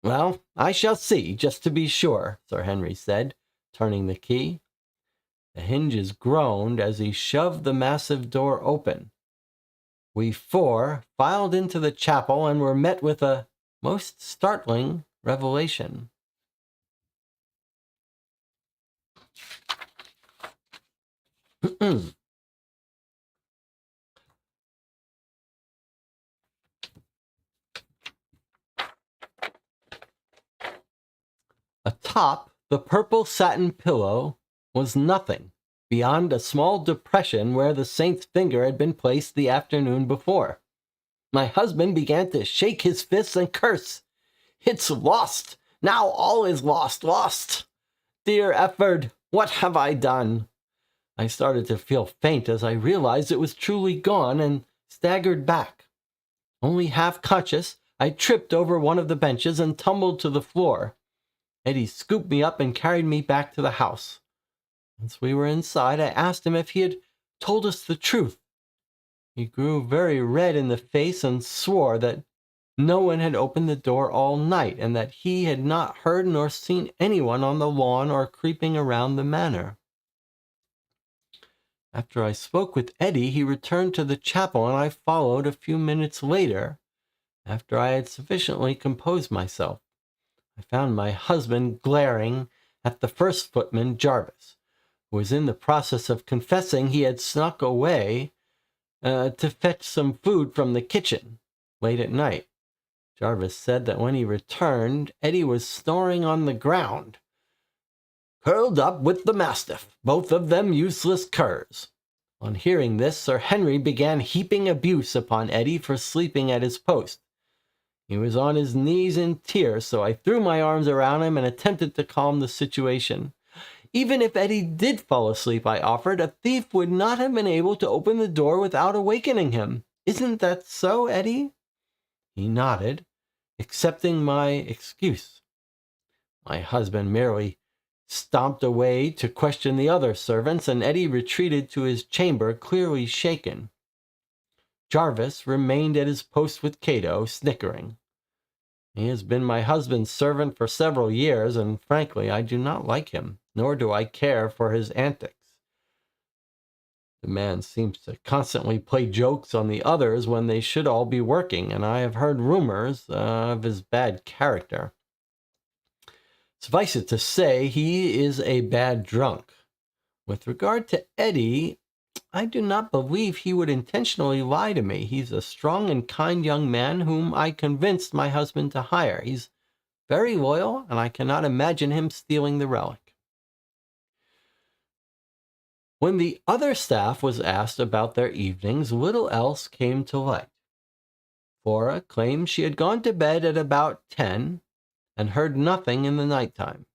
Well, I shall see, just to be sure, Sir Henry said, turning the key. The hinges groaned as he shoved the massive door open. We 4 filed into the chapel and were met with a most startling revelation. Atop the purple satin pillow was nothing beyond a small depression where the saint's finger had been placed the afternoon before. My husband began to shake his fists and curse. It's lost! Now all is lost, lost! Dear Efford, what have I done? I started to feel faint as I realized it was truly gone, and staggered back. Only half conscious, I tripped over one of the benches and tumbled to the floor. Eddie scooped me up and carried me back to the house. Once we were inside, I asked him if he had told us the truth. He grew very red in the face and swore that no one had opened the door all night, and that he had not heard nor seen anyone on the lawn or creeping around the manor. After I spoke with Eddie, he returned to the chapel, and I followed a few minutes later, after I had sufficiently composed myself. I found my husband glaring at the first footman, Jarvis, who was in the process of confessing he had snuck away to fetch some food from the kitchen late at night. Jarvis said that when he returned, Eddie was snoring on the ground, curled up with the mastiff, both of them useless curs. On hearing this, Sir Henry began heaping abuse upon Eddie for sleeping at his post. He was on his knees in tears, so I threw my arms around him and attempted to calm the situation. Even if Eddie did fall asleep, I offered, a thief would not have been able to open the door without awakening him. Isn't that so, Eddie? He nodded, accepting my excuse. My husband merely stomped away to question the other servants, and Eddie retreated to his chamber, clearly shaken. Jarvis remained at his post with Cato, snickering. He has been my husband's servant for several years, and frankly, I do not like him, nor do I care for his antics. The man seems to constantly play jokes on the others when they should all be working, and I have heard rumors of his bad character. Suffice it to say, he is a bad drunk. With regard to Eddie, I do not believe he would intentionally lie to me. He's a strong and kind young man whom I convinced my husband to hire. He's very loyal, and I cannot imagine him stealing the relic. When the other staff was asked about their evenings, little else came to light. Flora claimed she had gone to bed at about 10 and heard nothing in the nighttime.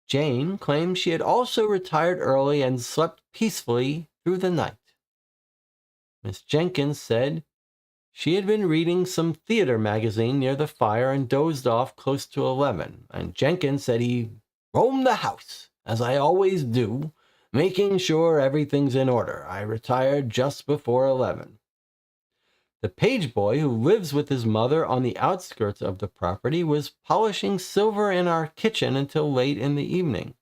Jane claimed she had also retired early and slept peacefully through the night. Miss Jenkins said she had been reading some theater magazine near the fire and dozed off close to 11, and Jenkins said he roamed the house, as I always do, making sure everything's in order. I retired just before 11. The page boy, who lives with his mother on the outskirts of the property, was polishing silver in our kitchen until late in the evening.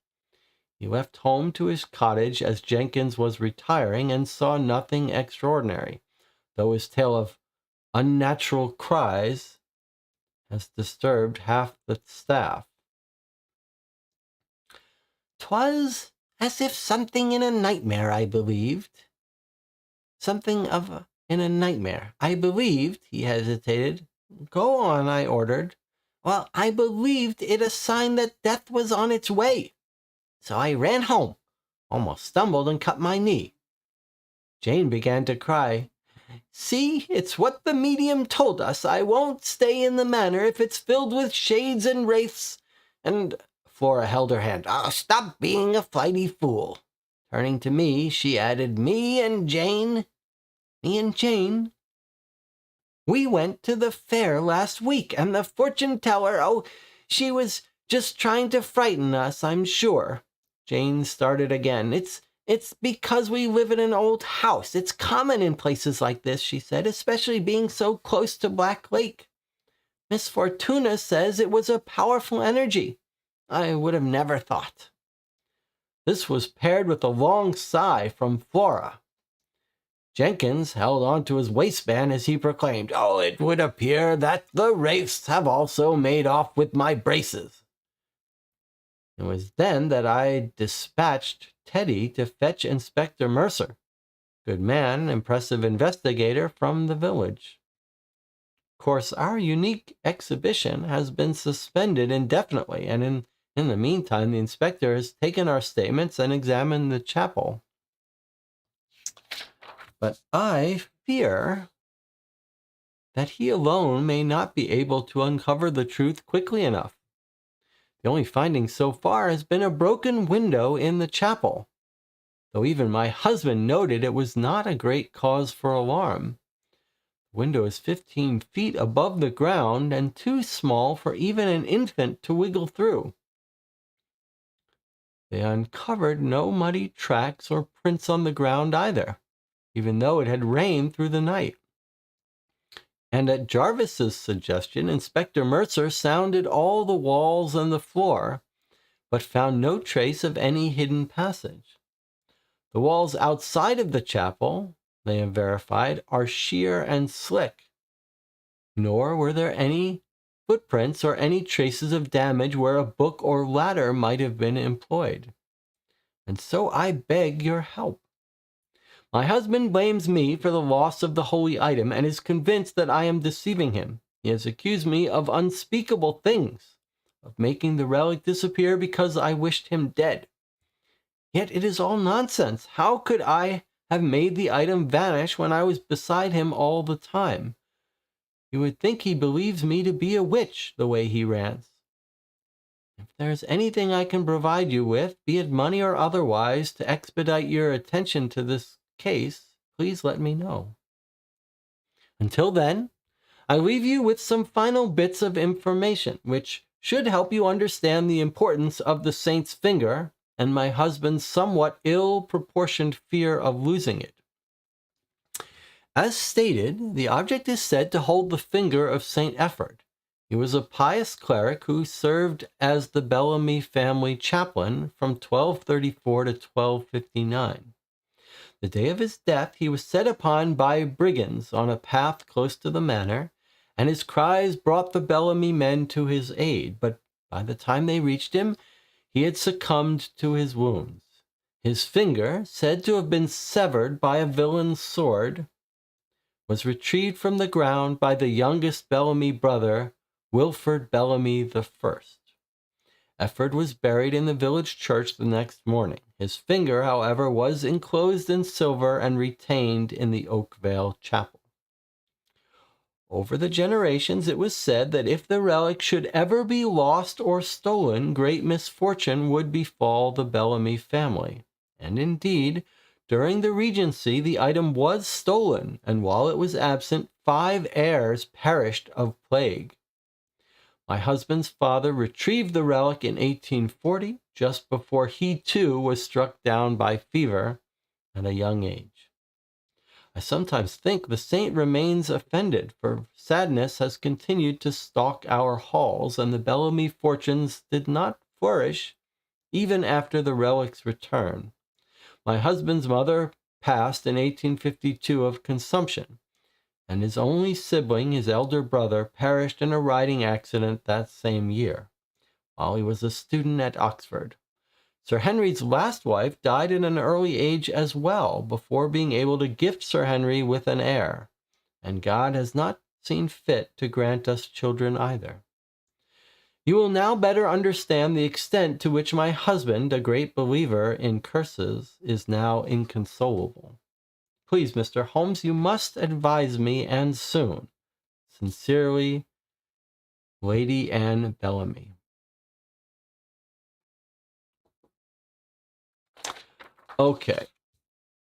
He left home to his cottage as Jenkins was retiring and saw nothing extraordinary, though his tale of unnatural cries has disturbed half the staff. "'Twas as if something in a nightmare, I believed. In a nightmare. I believed," he hesitated. "Go on," I ordered. "Well, I believed it a sign that death was on its way. So I ran home, almost stumbled and cut my knee." Jane began to cry. "See, it's what the medium told us. I won't stay in the manor if it's filled with shades and wraiths." And Flora held her hand. "Oh, stop being a flighty fool." Turning to me, she added, Me and Jane, we went to the fair last week, and the fortune teller, she was just trying to frighten us, I'm sure." Jane started again. It's because we live in an old house. It's common in places like this," she said, "especially being so close to Black Lake. Miss Fortuna says it was a powerful energy. I would have never thought." This was paired with a long sigh from Flora. Jenkins held on to his waistband as he proclaimed, "It would appear that the wraiths have also made off with my braces." It was then that I dispatched Teddy to fetch Inspector Mercer, good man, impressive investigator from the village. Of course, our unique exhibition has been suspended indefinitely, and in the meantime, the inspector has taken our statements and examined the chapel. But I fear that he alone may not be able to uncover the truth quickly enough. The only finding so far has been a broken window in the chapel, though even my husband noted it was not a great cause for alarm. The window is 15 feet above the ground and too small for even an infant to wiggle through. They uncovered no muddy tracks or prints on the ground either, even though it had rained through the night. And at Jarvis's suggestion, Inspector Mercer sounded all the walls and the floor, but found no trace of any hidden passage. The walls outside of the chapel, they have verified, are sheer and slick, nor were there any footprints or any traces of damage where a book or ladder might have been employed. And so I beg your help. My husband blames me for the loss of the holy item and is convinced that I am deceiving him. He has accused me of unspeakable things, of making the relic disappear because I wished him dead. Yet it is all nonsense. How could I have made the item vanish when I was beside him all the time? You would think he believes me to be a witch, the way he rants. If there is anything I can provide you with, be it money or otherwise, to expedite your attention to this case, please let me know. Until then, I leave you with some final bits of information, which should help you understand the importance of the saint's finger and my husband's somewhat ill-proportioned fear of losing it. As stated, the object is said to hold the finger of St. Efford. He was a pious cleric who served as the Bellamy family chaplain from 1234 to 1259. The day of his death, he was set upon by brigands on a path close to the manor, and his cries brought the Bellamy men to his aid, but by the time they reached him, he had succumbed to his wounds. His finger, said to have been severed by a villain's sword, was retrieved from the ground by the youngest Bellamy brother, Wilford Bellamy the First. Efford was buried in the village church the next morning. His finger, however, was enclosed in silver and retained in the Oakvale Chapel. Over the generations, it was said that if the relic should ever be lost or stolen, great misfortune would befall the Bellamy family. And indeed, during the Regency, the item was stolen, and while it was absent, 5 heirs perished of plague. My husband's father retrieved the relic in 1840, just before he too was struck down by fever at a young age. I sometimes think the saint remains offended, for sadness has continued to stalk our halls, and the Bellamy fortunes did not flourish even after the relic's return. My husband's mother passed in 1852 of consumption, and his only sibling, his elder brother, perished in a riding accident that same year, while he was a student at Oxford. Sir Henry's last wife died at an early age as well, before being able to gift Sir Henry with an heir, and God has not seen fit to grant us children either. You will now better understand the extent to which my husband, a great believer in curses, is now inconsolable. Please, Mr. Holmes, you must advise me, and soon. Sincerely, Lady Anne Bellamy. Okay.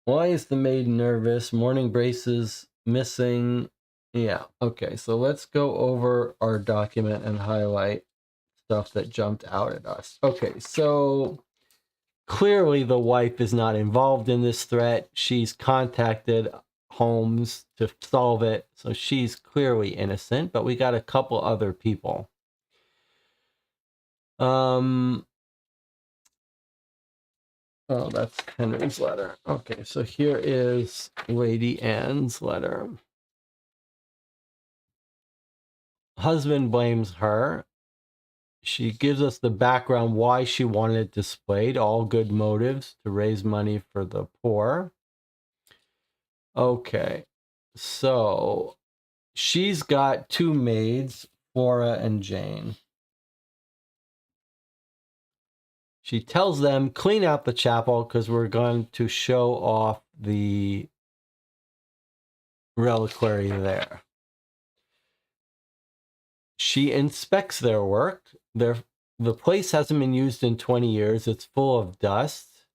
Why is the maid nervous? Morning braces missing. Yeah. Okay. So let's go over our document and highlight stuff that jumped out at us. Okay. So clearly the wife is not involved in this threat. She's contacted Holmes to solve it. So she's clearly innocent, but we got a couple other people. Oh, that's Henry's letter. Okay, so here is Lady Anne's letter. Husband blames her. She gives us the background why she wanted it displayed. All good motives to raise money for the poor. Okay, so she's got 2 maids, Flora and Jane. She tells them, clean out the chapel because we're going to show off the reliquary there. She inspects their work. The place hasn't been used in 20 years. It's full of dust.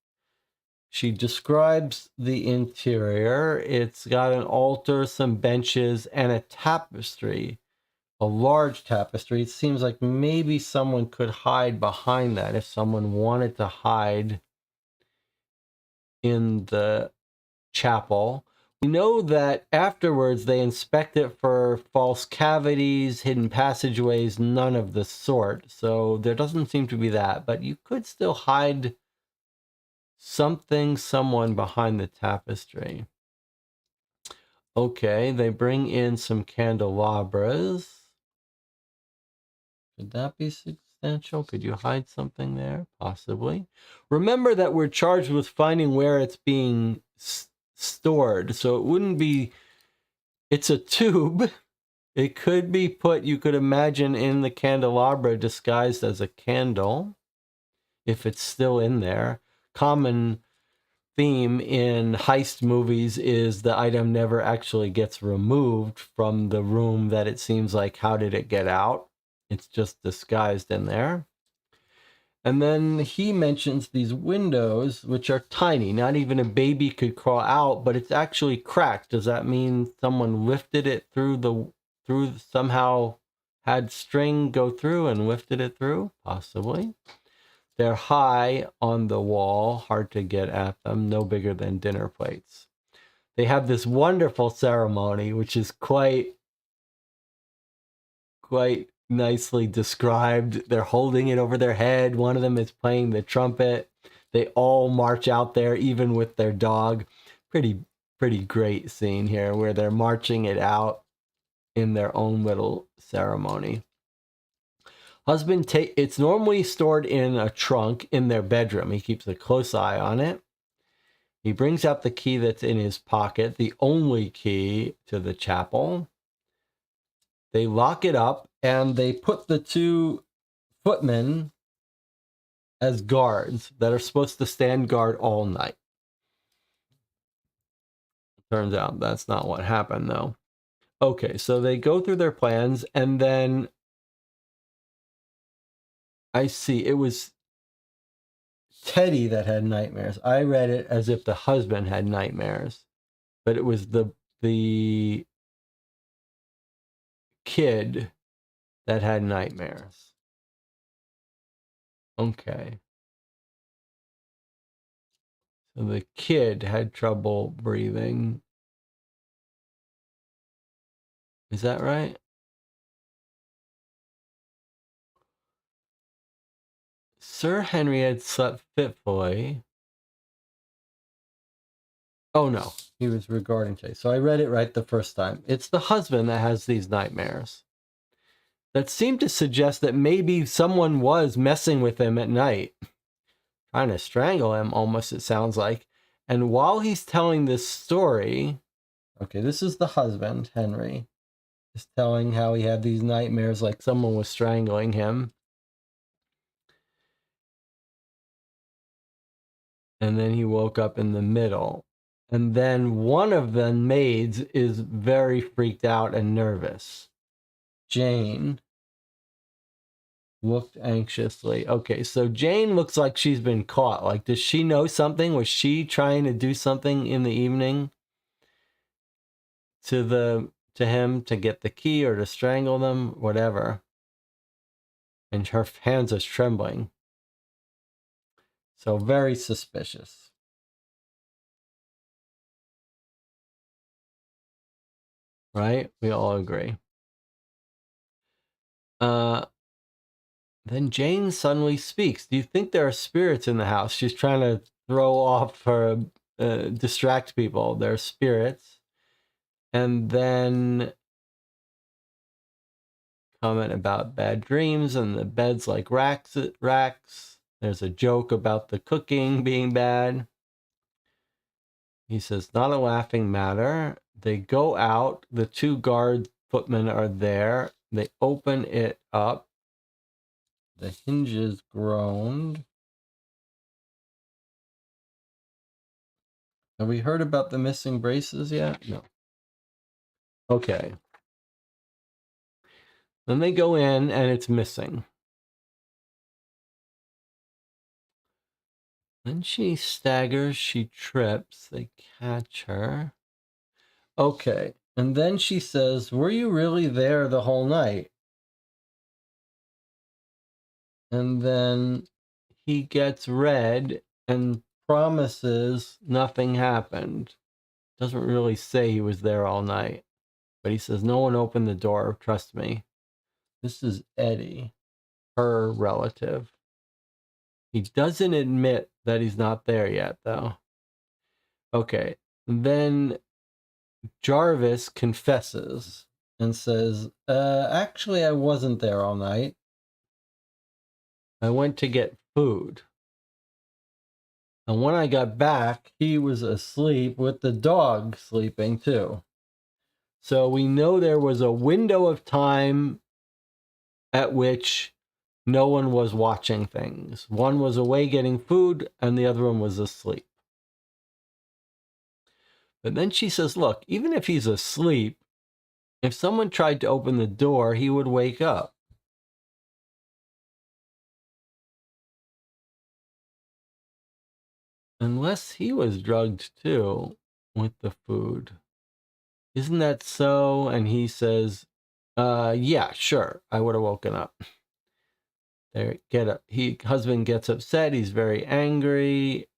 She describes the interior. It's got an altar, some benches, and a tapestry, a large tapestry. It seems like maybe someone could hide behind that if someone wanted to hide in the chapel. We know that afterwards they inspect it for false cavities, hidden passageways, none of the sort. So there doesn't seem to be that, but you could still hide something, someone behind the tapestry. Okay, they bring in some candelabras. Could that be substantial? Could you hide something there? Possibly. Remember that we're charged with finding where it's being stored. So it wouldn't be, it's a tube. It could be put, you could imagine, in the candelabra disguised as a candle, if it's still in there. Common theme in heist movies is the item never actually gets removed from the room that it seems like, how did it get out? It's just disguised in there. And then he mentions these windows, which are tiny. Not even a baby could crawl out, but it's actually cracked. Does that mean someone lifted it through somehow had string go through and lifted it through? Possibly. They're high on the wall, hard to get at them, no bigger than dinner plates. They have this wonderful ceremony, which is quite nicely described. They're holding it over their head. One of them is playing the trumpet. They all march out there, even with their dog. Pretty great scene here where they're marching it out in their own little ceremony. Husband it's normally stored in a trunk in their bedroom. He keeps a close eye on it. He brings out the key that's in his pocket, the only key to the chapel. They lock it up and they put the two footmen as guards that are supposed to stand guard all night. Turns out that's not what happened, though. Okay, so they go through their plans, and then I see it was Teddy that had nightmares. I read it as if the husband had nightmares, but it was the kid that had nightmares. Okay. So the kid had trouble breathing. Is that right? Sir Henry had slept fitfully. Oh no, he was regarding Chase. So I read it right the first time. It's the husband that has these nightmares. That seemed to suggest that maybe someone was messing with him at night, trying to strangle him, almost, it sounds like. And while he's telling this story, okay, this is the husband, Henry, is telling how he had these nightmares like someone was strangling him. And then he woke up in the middle. And then one of the maids is very freaked out and nervous. Jane looked anxiously. Okay, so Jane looks like she's been caught. Like, does she know something? Was she trying to do something in the evening to him to get the key or to strangle them, whatever? And her hands are trembling. So very suspicious. Right? We all agree. Then Jane suddenly speaks. Do you think there are spirits in the house? She's trying to throw off her, distract people. There are spirits. And then comment about bad dreams and the bed's like racks. There's a joke about the cooking being bad. He says, not a laughing matter. They go out. The two guard footmen are there. They open it up. The hinges groaned. Have we heard about the missing braces yet? No. Okay. Then they go in and it's missing. Then she staggers, she trips, they catch her. Okay, and then she says, "Were you really there the whole night?" And then he gets red and promises nothing happened. Doesn't really say he was there all night, but he says, "No one opened the door, trust me." This is Eddie, her relative. He doesn't admit that he's not there yet, though. Okay, then Jarvis confesses and says, actually, I wasn't there all night. I went to get food. And when I got back, he was asleep with the dog sleeping too. So we know there was a window of time at which no one was watching things. One was away getting food, and the other one was asleep. But then she says, look, even if he's asleep, if someone tried to open the door, he would wake up. Unless he was drugged too with the food. Isn't that so? And he says, yeah, sure, I would have woken up. Husband gets upset, he's very angry,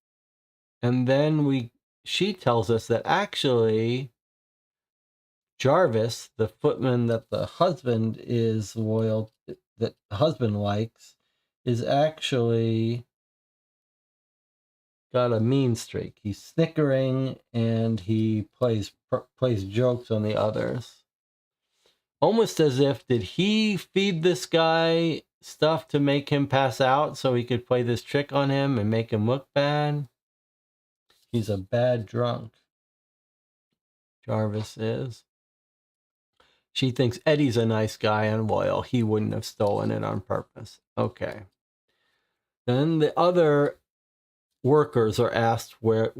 and then she tells us that actually Jarvis, the footman that the husband is loyal, that the husband likes, is actually got a mean streak. He's snickering and he plays jokes on the others. Almost as if, did he feed this guy stuff to make him pass out so he could play this trick on him and make him look bad? He's a bad drunk. Jarvis is. She thinks Eddie's a nice guy and loyal. He wouldn't have stolen it on purpose. Okay. Then the other workers are asked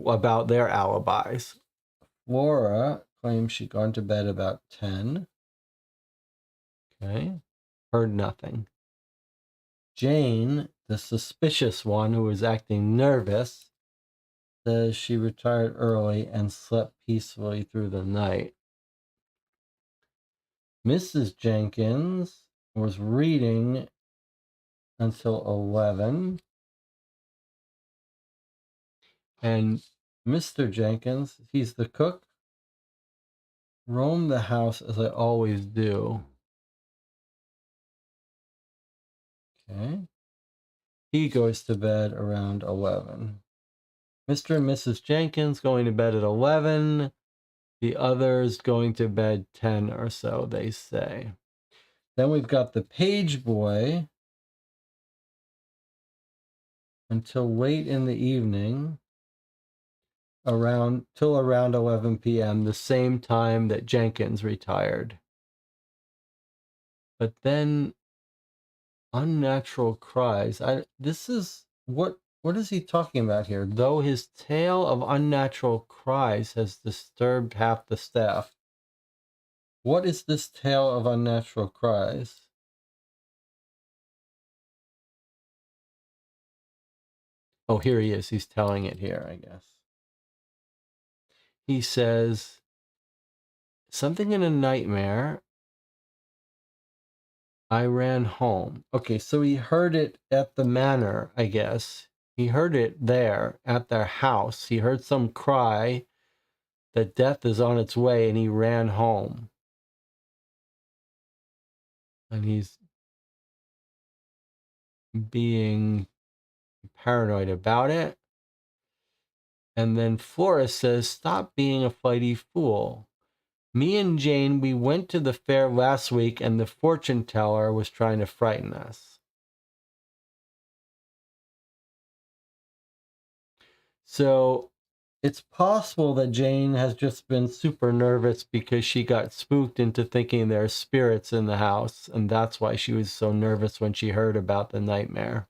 about their alibis. Laura claims she'd gone to bed about 10. Okay. Heard nothing. Jane, the suspicious one who was acting nervous, says she retired early and slept peacefully through the night. Mrs. Jenkins was reading until 11. And Mr. Jenkins, he's the cook, roamed the house as I always do. Okay. He goes to bed around 11. Mr. and Mrs. Jenkins going to bed at 11. The others going to bed 10 or so, they say. Then we've got the page boy until late in the evening, till around 11 p.m., the same time that Jenkins retired. But then unnatural cries. What is he talking about here? Though his tale of unnatural cries has disturbed half the staff. What is this tale of unnatural cries? Oh, here he is. He's telling it here, I guess. He says, something in a nightmare. I ran home. Okay, so he heard it at the manor, I guess. He heard it there at their house. He heard some cry that death is on its way, and he ran home. And he's being paranoid about it. And then Flora says, stop being a flighty fool. Me and Jane, we went to the fair last week and the fortune teller was trying to frighten us. So it's possible that Jane has just been super nervous because she got spooked into thinking there's spirits in the house. And that's why she was so nervous when she heard about the nightmare.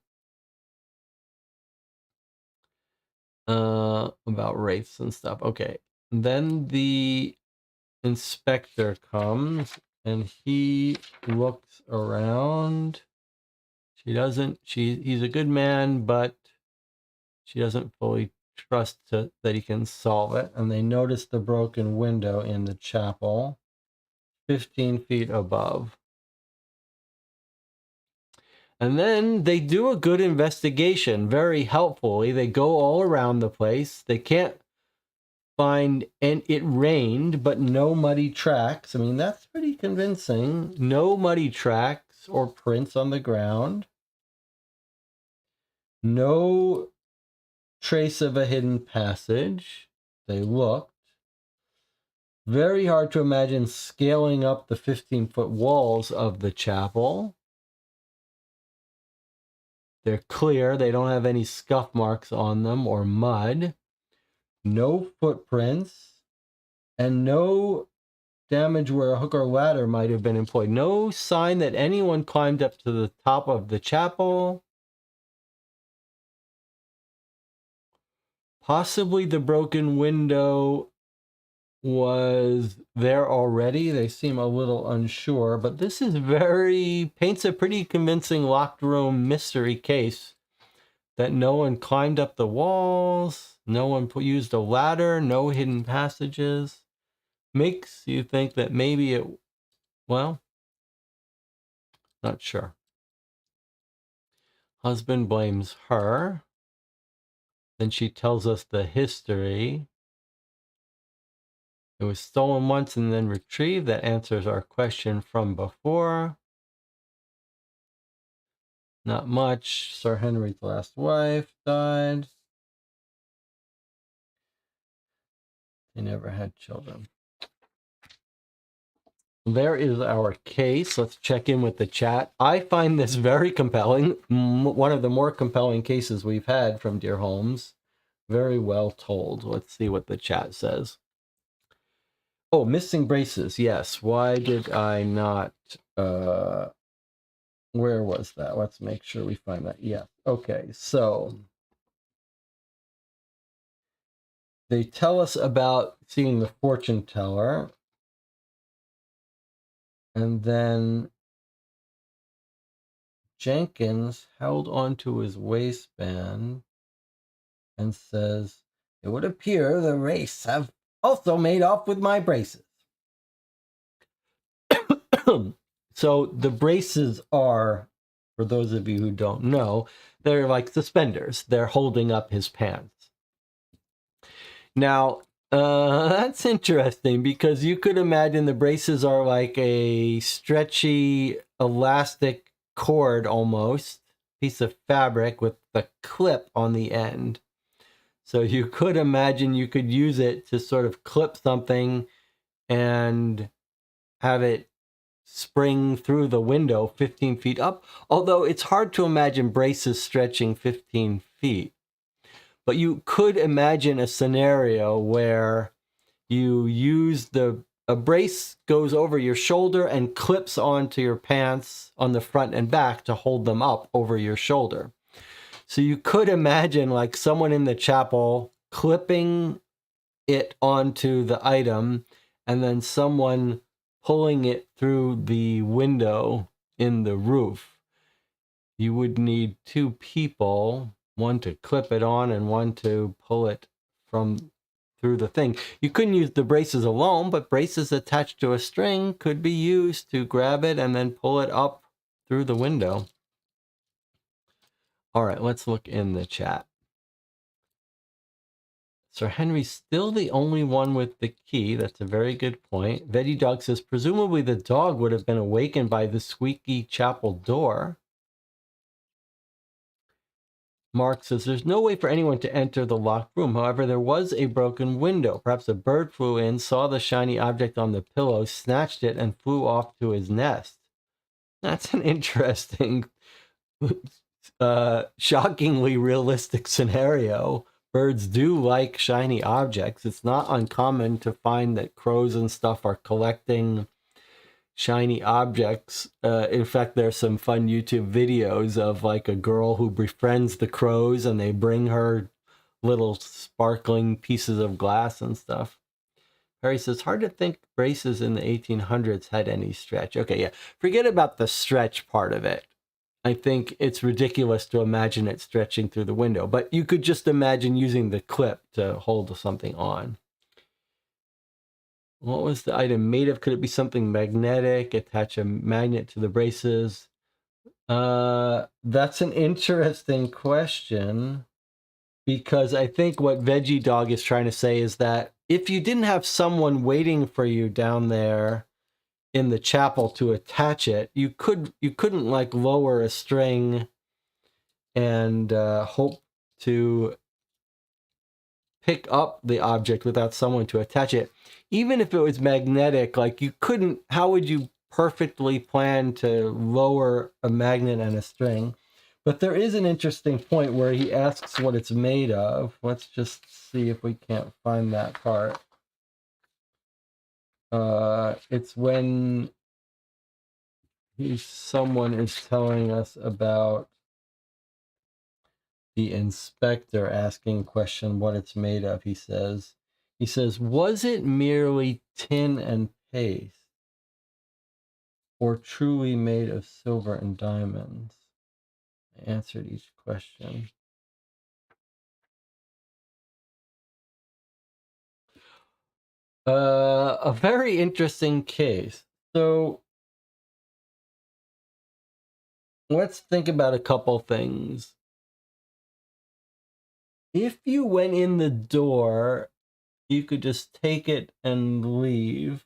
About wraiths and stuff. Okay. Then the inspector comes and he looks around. He's a good man, but She doesn't fully trust that he can solve it. And they notice the broken window in the chapel 15 feet above. And then they do a good investigation, very helpfully. They go all around the place. They can't find, and it rained, but no muddy tracks. I mean, that's pretty convincing. No muddy tracks or prints on the ground. No trace of a hidden passage. They looked. Very hard to imagine scaling up the 15-foot walls of the chapel. They're clear. They don't have any scuff marks on them or mud. No footprints. And no damage where a hook or ladder might have been employed. No sign that anyone climbed up to the top of the chapel. Possibly the broken window was there already. They seem a little unsure, but this is paints a pretty convincing locked room mystery case that no one climbed up the walls, no one used a ladder, no hidden passages. Makes you think that maybe it, well, not sure. Husband blames her. Then she tells us the history. It was stolen once and then retrieved. That answers our question from before. Not much. Sir Henry's last wife died. They never had children. There is our case. Let's check in with the chat. I find this very compelling. One of the more compelling cases we've had from Dear Holmes. Very well told. Let's see what the chat says. Oh, missing braces. Yes. Why did I not... where was that? Let's make sure we find that. Yeah. Okay. So they tell us about seeing the fortune teller. And then Jenkins held onto his waistband and says, "It would appear the race have also made off with my braces." So the braces are, for those of you who don't know, they're like suspenders. They're holding up his pants. Now, that's interesting because you could imagine the braces are like a stretchy elastic cord almost, piece of fabric with the clip on the end. So you could imagine you could use it to sort of clip something and have it spring through the window 15 feet up. Although it's hard to imagine braces stretching 15 feet. But you could imagine a scenario where you use a brace goes over your shoulder and clips onto your pants on the front and back to hold them up over your shoulder. So you could imagine like someone in the chapel clipping it onto the item and then someone pulling it through the window in the roof. You would need two people, one to clip it on and one to pull it from through the thing. You couldn't use the braces alone, but braces attached to a string could be used to grab it and then pull it up through the window. All right, let's look in the chat. Sir Henry's still the only one with the key. That's a very good point. Veggie Dog says, presumably the dog would have been awakened by the squeaky chapel door. Mark says, there's no way for anyone to enter the locked room. However, there was a broken window. Perhaps a bird flew in, saw the shiny object on the pillow, snatched it, and flew off to his nest. That's an interesting, shockingly realistic scenario. Birds do like shiny objects. It's not uncommon to find that crows and stuff are collecting shiny objects. In fact, there's some fun YouTube videos of like a girl who befriends the crows and they bring her little sparkling pieces of glass and stuff. Harry says, hard to think braces in the 1800s had any stretch. Okay, yeah. Forget about the stretch part of it. I think it's ridiculous to imagine it stretching through the window, but you could just imagine using the clip to hold something on. What was the item made of? Could it be something magnetic? Attach a magnet to the braces? That's an interesting question, because I think what Veggie Dog is trying to say is that if you didn't have someone waiting for you down there in the chapel to attach it, you couldn't like lower a string and hope to pick up the object without someone to attach it. Even if it was magnetic, like you couldn't, how would you perfectly plan to lower a magnet and a string? But there is an interesting point where he asks what it's made of. Let's just see if we can't find that part. It's when someone is telling us about the inspector asking question what it's made of. He says, was it merely tin and paste, or truly made of silver and diamonds? I answered each question. A very interesting case. So let's think about a couple things. If you went in the door, you could just take it and leave.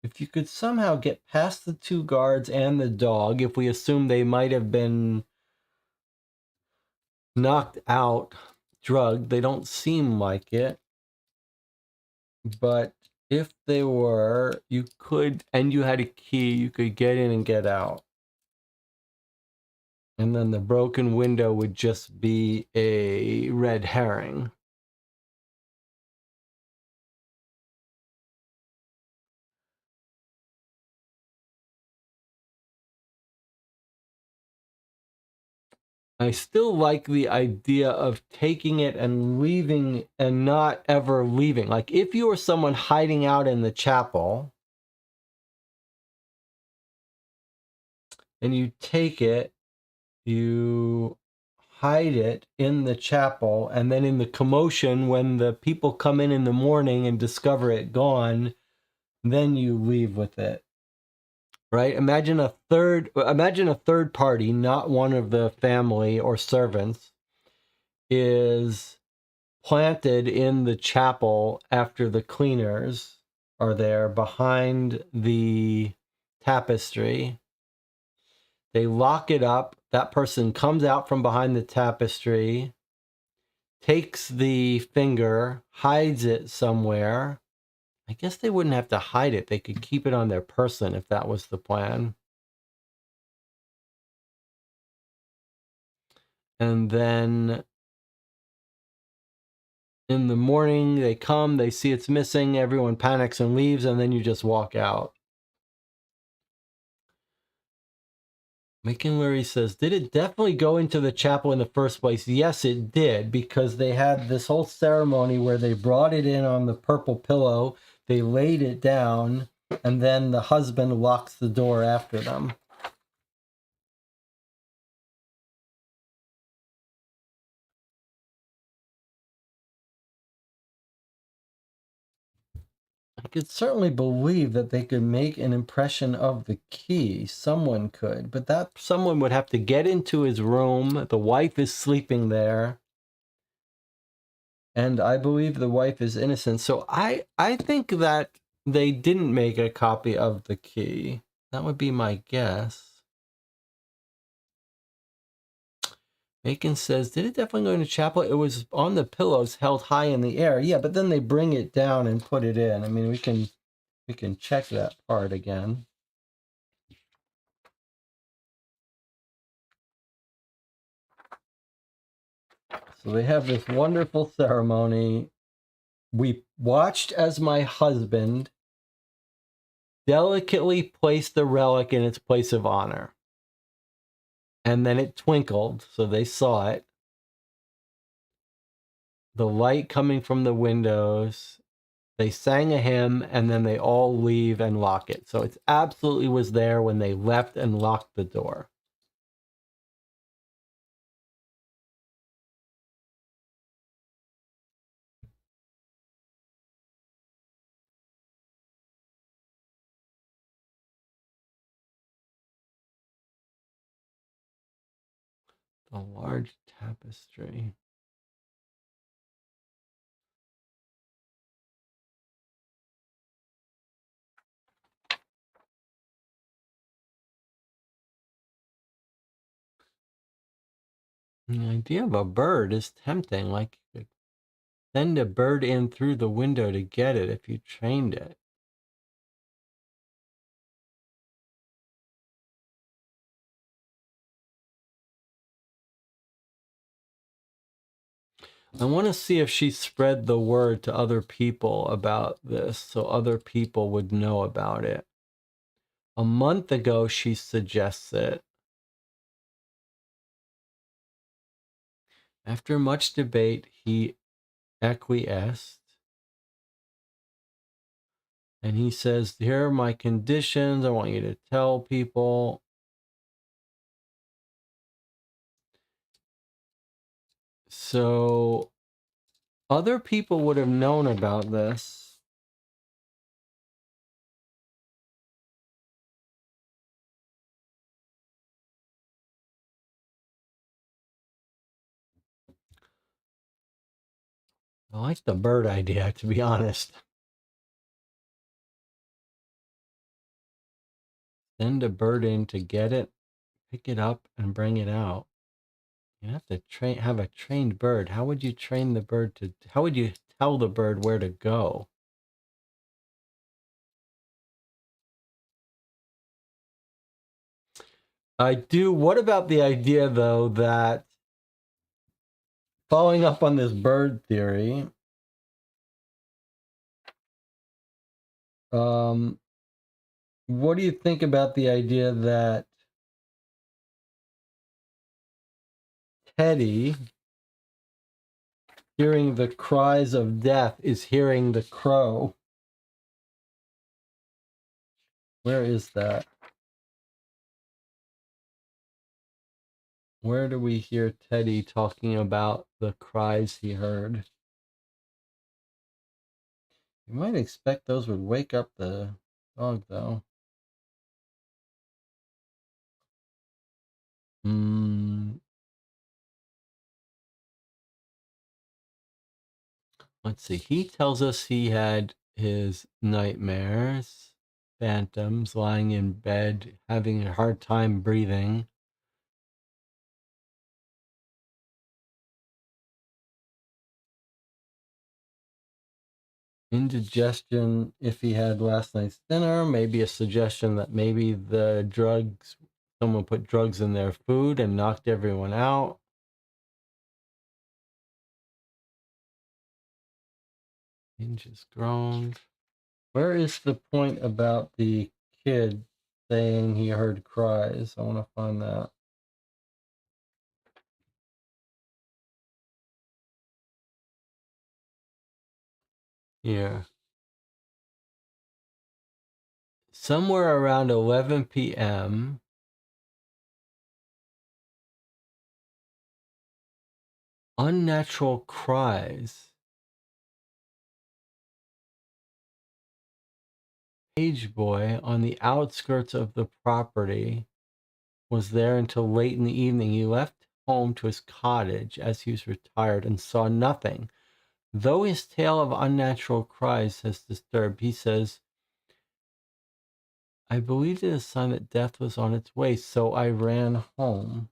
If you could somehow get past the two guards and the dog, if we assume they might have been knocked out, drugged, they don't seem like it. But if they were, you could, and you had a key, you could get in and get out. And then the broken window would just be a red herring. I still like the idea of taking it and leaving and not ever leaving. Like if you were someone hiding out in the chapel and you take it, you hide it in the chapel, and then in the commotion, when the people come in the morning and discover it gone, then you leave with it. Right? Imagine a third party, not one of the family or servants, is planted in the chapel after the cleaners are there behind the tapestry. They lock it up. That person comes out from behind the tapestry, takes the finger, hides it somewhere. I guess they wouldn't have to hide it. They could keep it on their person if that was the plan. And then in the morning, they come, they see it's missing, everyone panics and leaves, and then you just walk out. McKinley says, did it definitely go into the chapel in the first place? Yes, it did, because they had this whole ceremony where they brought it in on the purple pillow, they laid it down, and then the husband locks the door after them. I could certainly believe that they could make an impression of the key. Someone could, but that someone would have to get into his room. The wife is sleeping there. And I believe the wife is innocent. So I think that they didn't make a copy of the key. That would be my guess. Macon says, did it definitely go into chapel? It was on the pillows held high in the air. Yeah, but then they bring it down and put it in. I mean, we can check that part again. So they have this wonderful ceremony. We watched as my husband delicately placed the relic in its place of honor. And then it twinkled, so they saw it. The light coming from the windows. They sang a hymn, and then they all leave and lock it. So it absolutely was there when they left and locked the door. The large tapestry. The idea of a bird is tempting. Like you could send a bird in through the window to get it if you trained it. I want to see if she spread the word to other people about this so other people would know about it. A month ago, she suggests it. After much debate, he acquiesced. And he says, here are my conditions. I want you to tell people. So other people would have known about this. I like the bird idea, to be honest. Send a bird in to get it, pick it up, and bring it out. You have to have a trained bird. How would you train the bird to, how would you tell the bird where to go? I do. What about the idea, though, that following up on this bird theory, what do you think about the idea that Teddy, hearing the cries of death, is hearing the crow? Where is that? Where do we hear Teddy talking about the cries he heard? You might expect those would wake up the dog, though. Let's see. He tells us he had his nightmares, phantoms, lying in bed, having a hard time breathing. Indigestion if he had last night's dinner, maybe a suggestion that maybe the drugs, someone put drugs in their food and knocked everyone out. Hinges groaned. Where is the point about the kid saying he heard cries? I want to find that. Yeah. Somewhere around 11 p.m., unnatural cries. Page boy on the outskirts of the property was there until late in the evening. He left home to his cottage as he was retired and saw nothing. Though his tale of unnatural cries has disturbed, he says, I believed it a sign that death was on its way, so I ran home.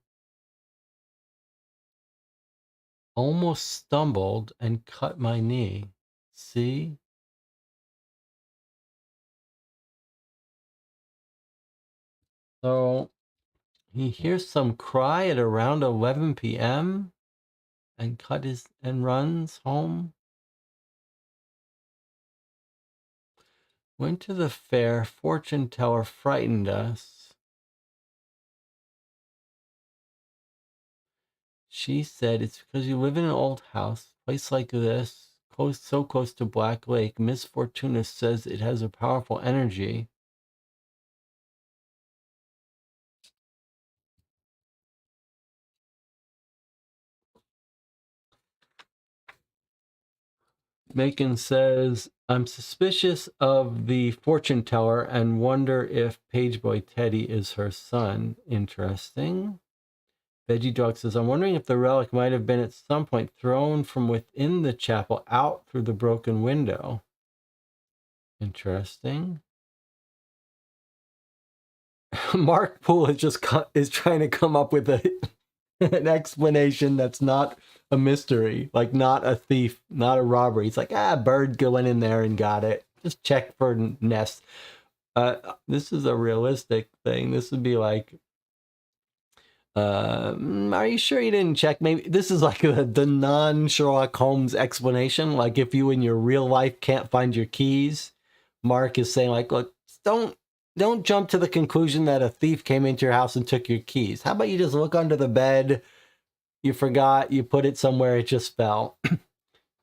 Almost stumbled and cut my knee. See? So he hears some cry at around 11 p.m. and runs home. Went to the fair. Fortune teller frightened us. She said it's because you live in an old house, place like this, so close to Black Lake. Miss Fortuna says it has a powerful energy. Macon says, I'm suspicious of the fortune teller and wonder if Pageboy Teddy is her son. Interesting. Veggie Dog says, I'm wondering if the relic might have been at some point thrown from within the chapel out through the broken window. Interesting. Mark Poole is trying to come up with an explanation that's not a mystery, like not a thief, not a robbery. He's like, bird went in there and got it. Just check for nests. This is a realistic thing. This would be like, are you sure you didn't check? Maybe this is like the non-Sherlock Holmes explanation. Like if you in your real life can't find your keys, Mark is saying like, look, don't jump to the conclusion that a thief came into your house and took your keys. How about you just look under the bed? You forgot, you put it somewhere, it just fell.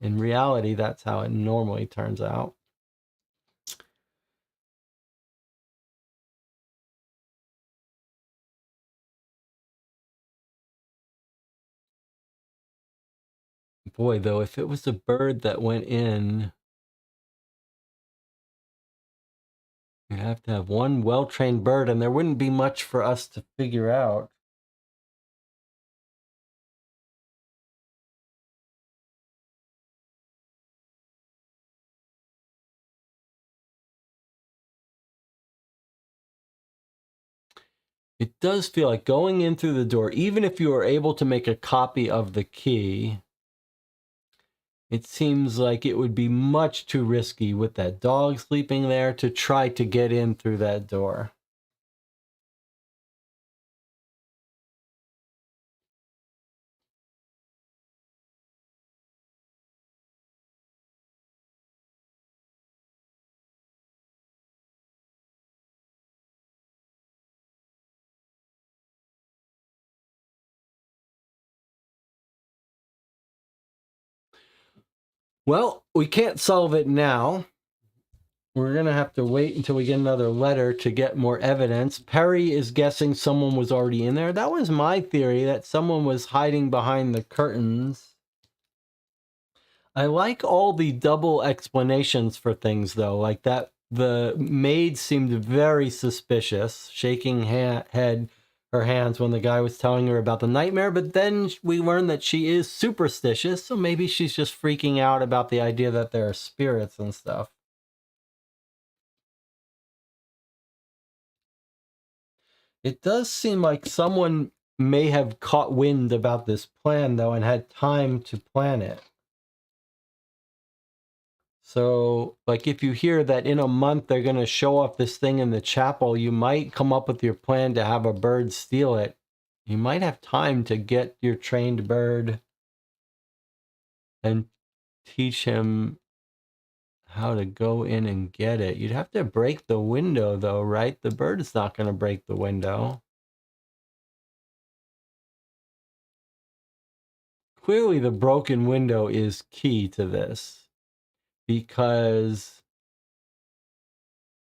In reality, that's how it normally turns out. Boy, though, if it was a bird that went in, you'd have to have one well-trained bird, and there wouldn't be much for us to figure out. It does feel like going in through the door, even if you are able to make a copy of the key, it seems like it would be much too risky with that dog sleeping there to try to get in through that door. Well, we can't solve it now. We're going to have to wait until we get another letter to get more evidence. Perry is guessing someone was already in there. That was my theory, that someone was hiding behind the curtains. I like all the double explanations for things, though. Like that, the maid seemed very suspicious, shaking her hands when the guy was telling her about the nightmare. But then we learned that she is superstitious, so maybe she's just freaking out about the idea that there are spirits and stuff. It does seem like someone may have caught wind about this plan, though, and had time to plan it. So, like, if you hear that in a month they're going to show off this thing in the chapel, you might come up with your plan to have a bird steal it. You might have time to get your trained bird and teach him how to go in and get it. You'd have to break the window, though, right? The bird is not going to break the window. Clearly, the broken window is key to this, because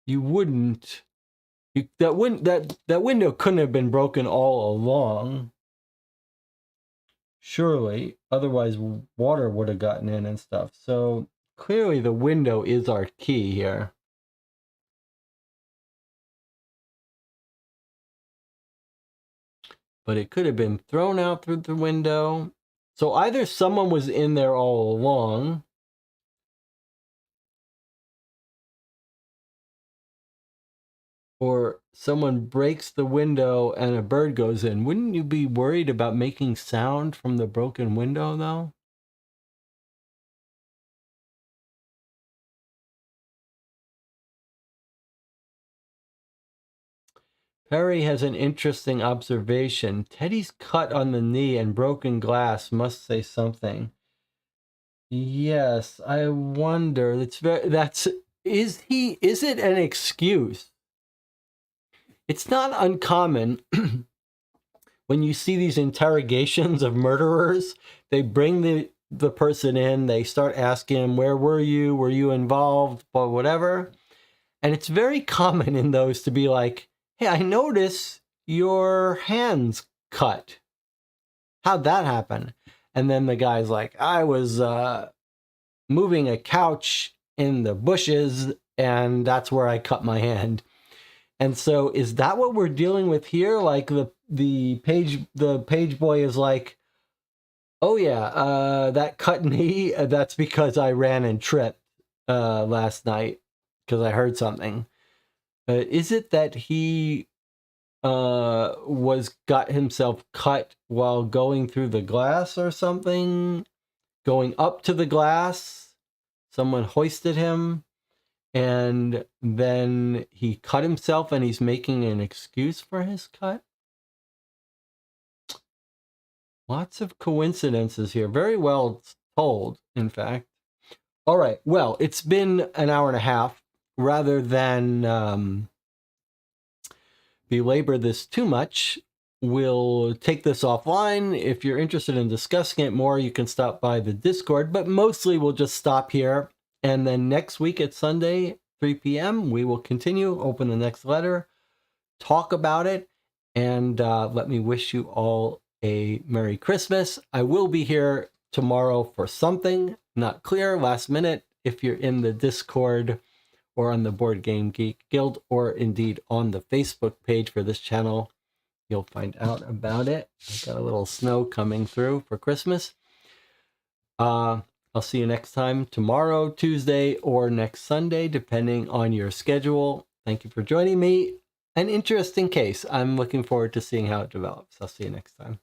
you wouldn't, that window couldn't have been broken all along. Surely, otherwise water would have gotten in and stuff. So clearly the window is our key here. But it could have been thrown out through the window. So either someone was in there all along, or someone breaks the window and a bird goes in. Wouldn't you be worried about making sound from the broken window, though? Perry has an interesting observation. Teddy's cut on the knee and broken glass must say something. Yes, I wonder. Is it an excuse? It's not uncommon when you see these interrogations of murderers. They bring the person in, they start asking him, where were you involved, or whatever. And it's very common in those to be like, hey, I notice your hand's cut. How'd that happen? And then the guy's like, I was moving a couch in the bushes, and that's where I cut my hand. And so is that what we're dealing with here? Like the page boy is like, oh yeah, that cut knee, that's because I ran and tripped last night because I heard something. Is it that he got himself cut while going through the glass or something? Going up to the glass, someone hoisted him, and then he cut himself and he's making an excuse for his cut? Lots of coincidences here. Very well told, in fact. All right. Well, it's been an hour and a half. Rather than belabor this too much, we'll take this offline. If you're interested in discussing it more, you can stop by the Discord, but mostly we'll just stop here. And then next week at Sunday, 3 p.m., we will continue, open the next letter, talk about it, and let me wish you all a Merry Christmas. I will be here tomorrow for something, not clear, last minute. If you're in the Discord or on the Board Game Geek Guild, or indeed on the Facebook page for this channel, you'll find out about it. I've got a little snow coming through for Christmas. I'll see you next time, tomorrow, Tuesday, or next Sunday, depending on your schedule. Thank you for joining me. An interesting case. I'm looking forward to seeing how it develops. I'll see you next time.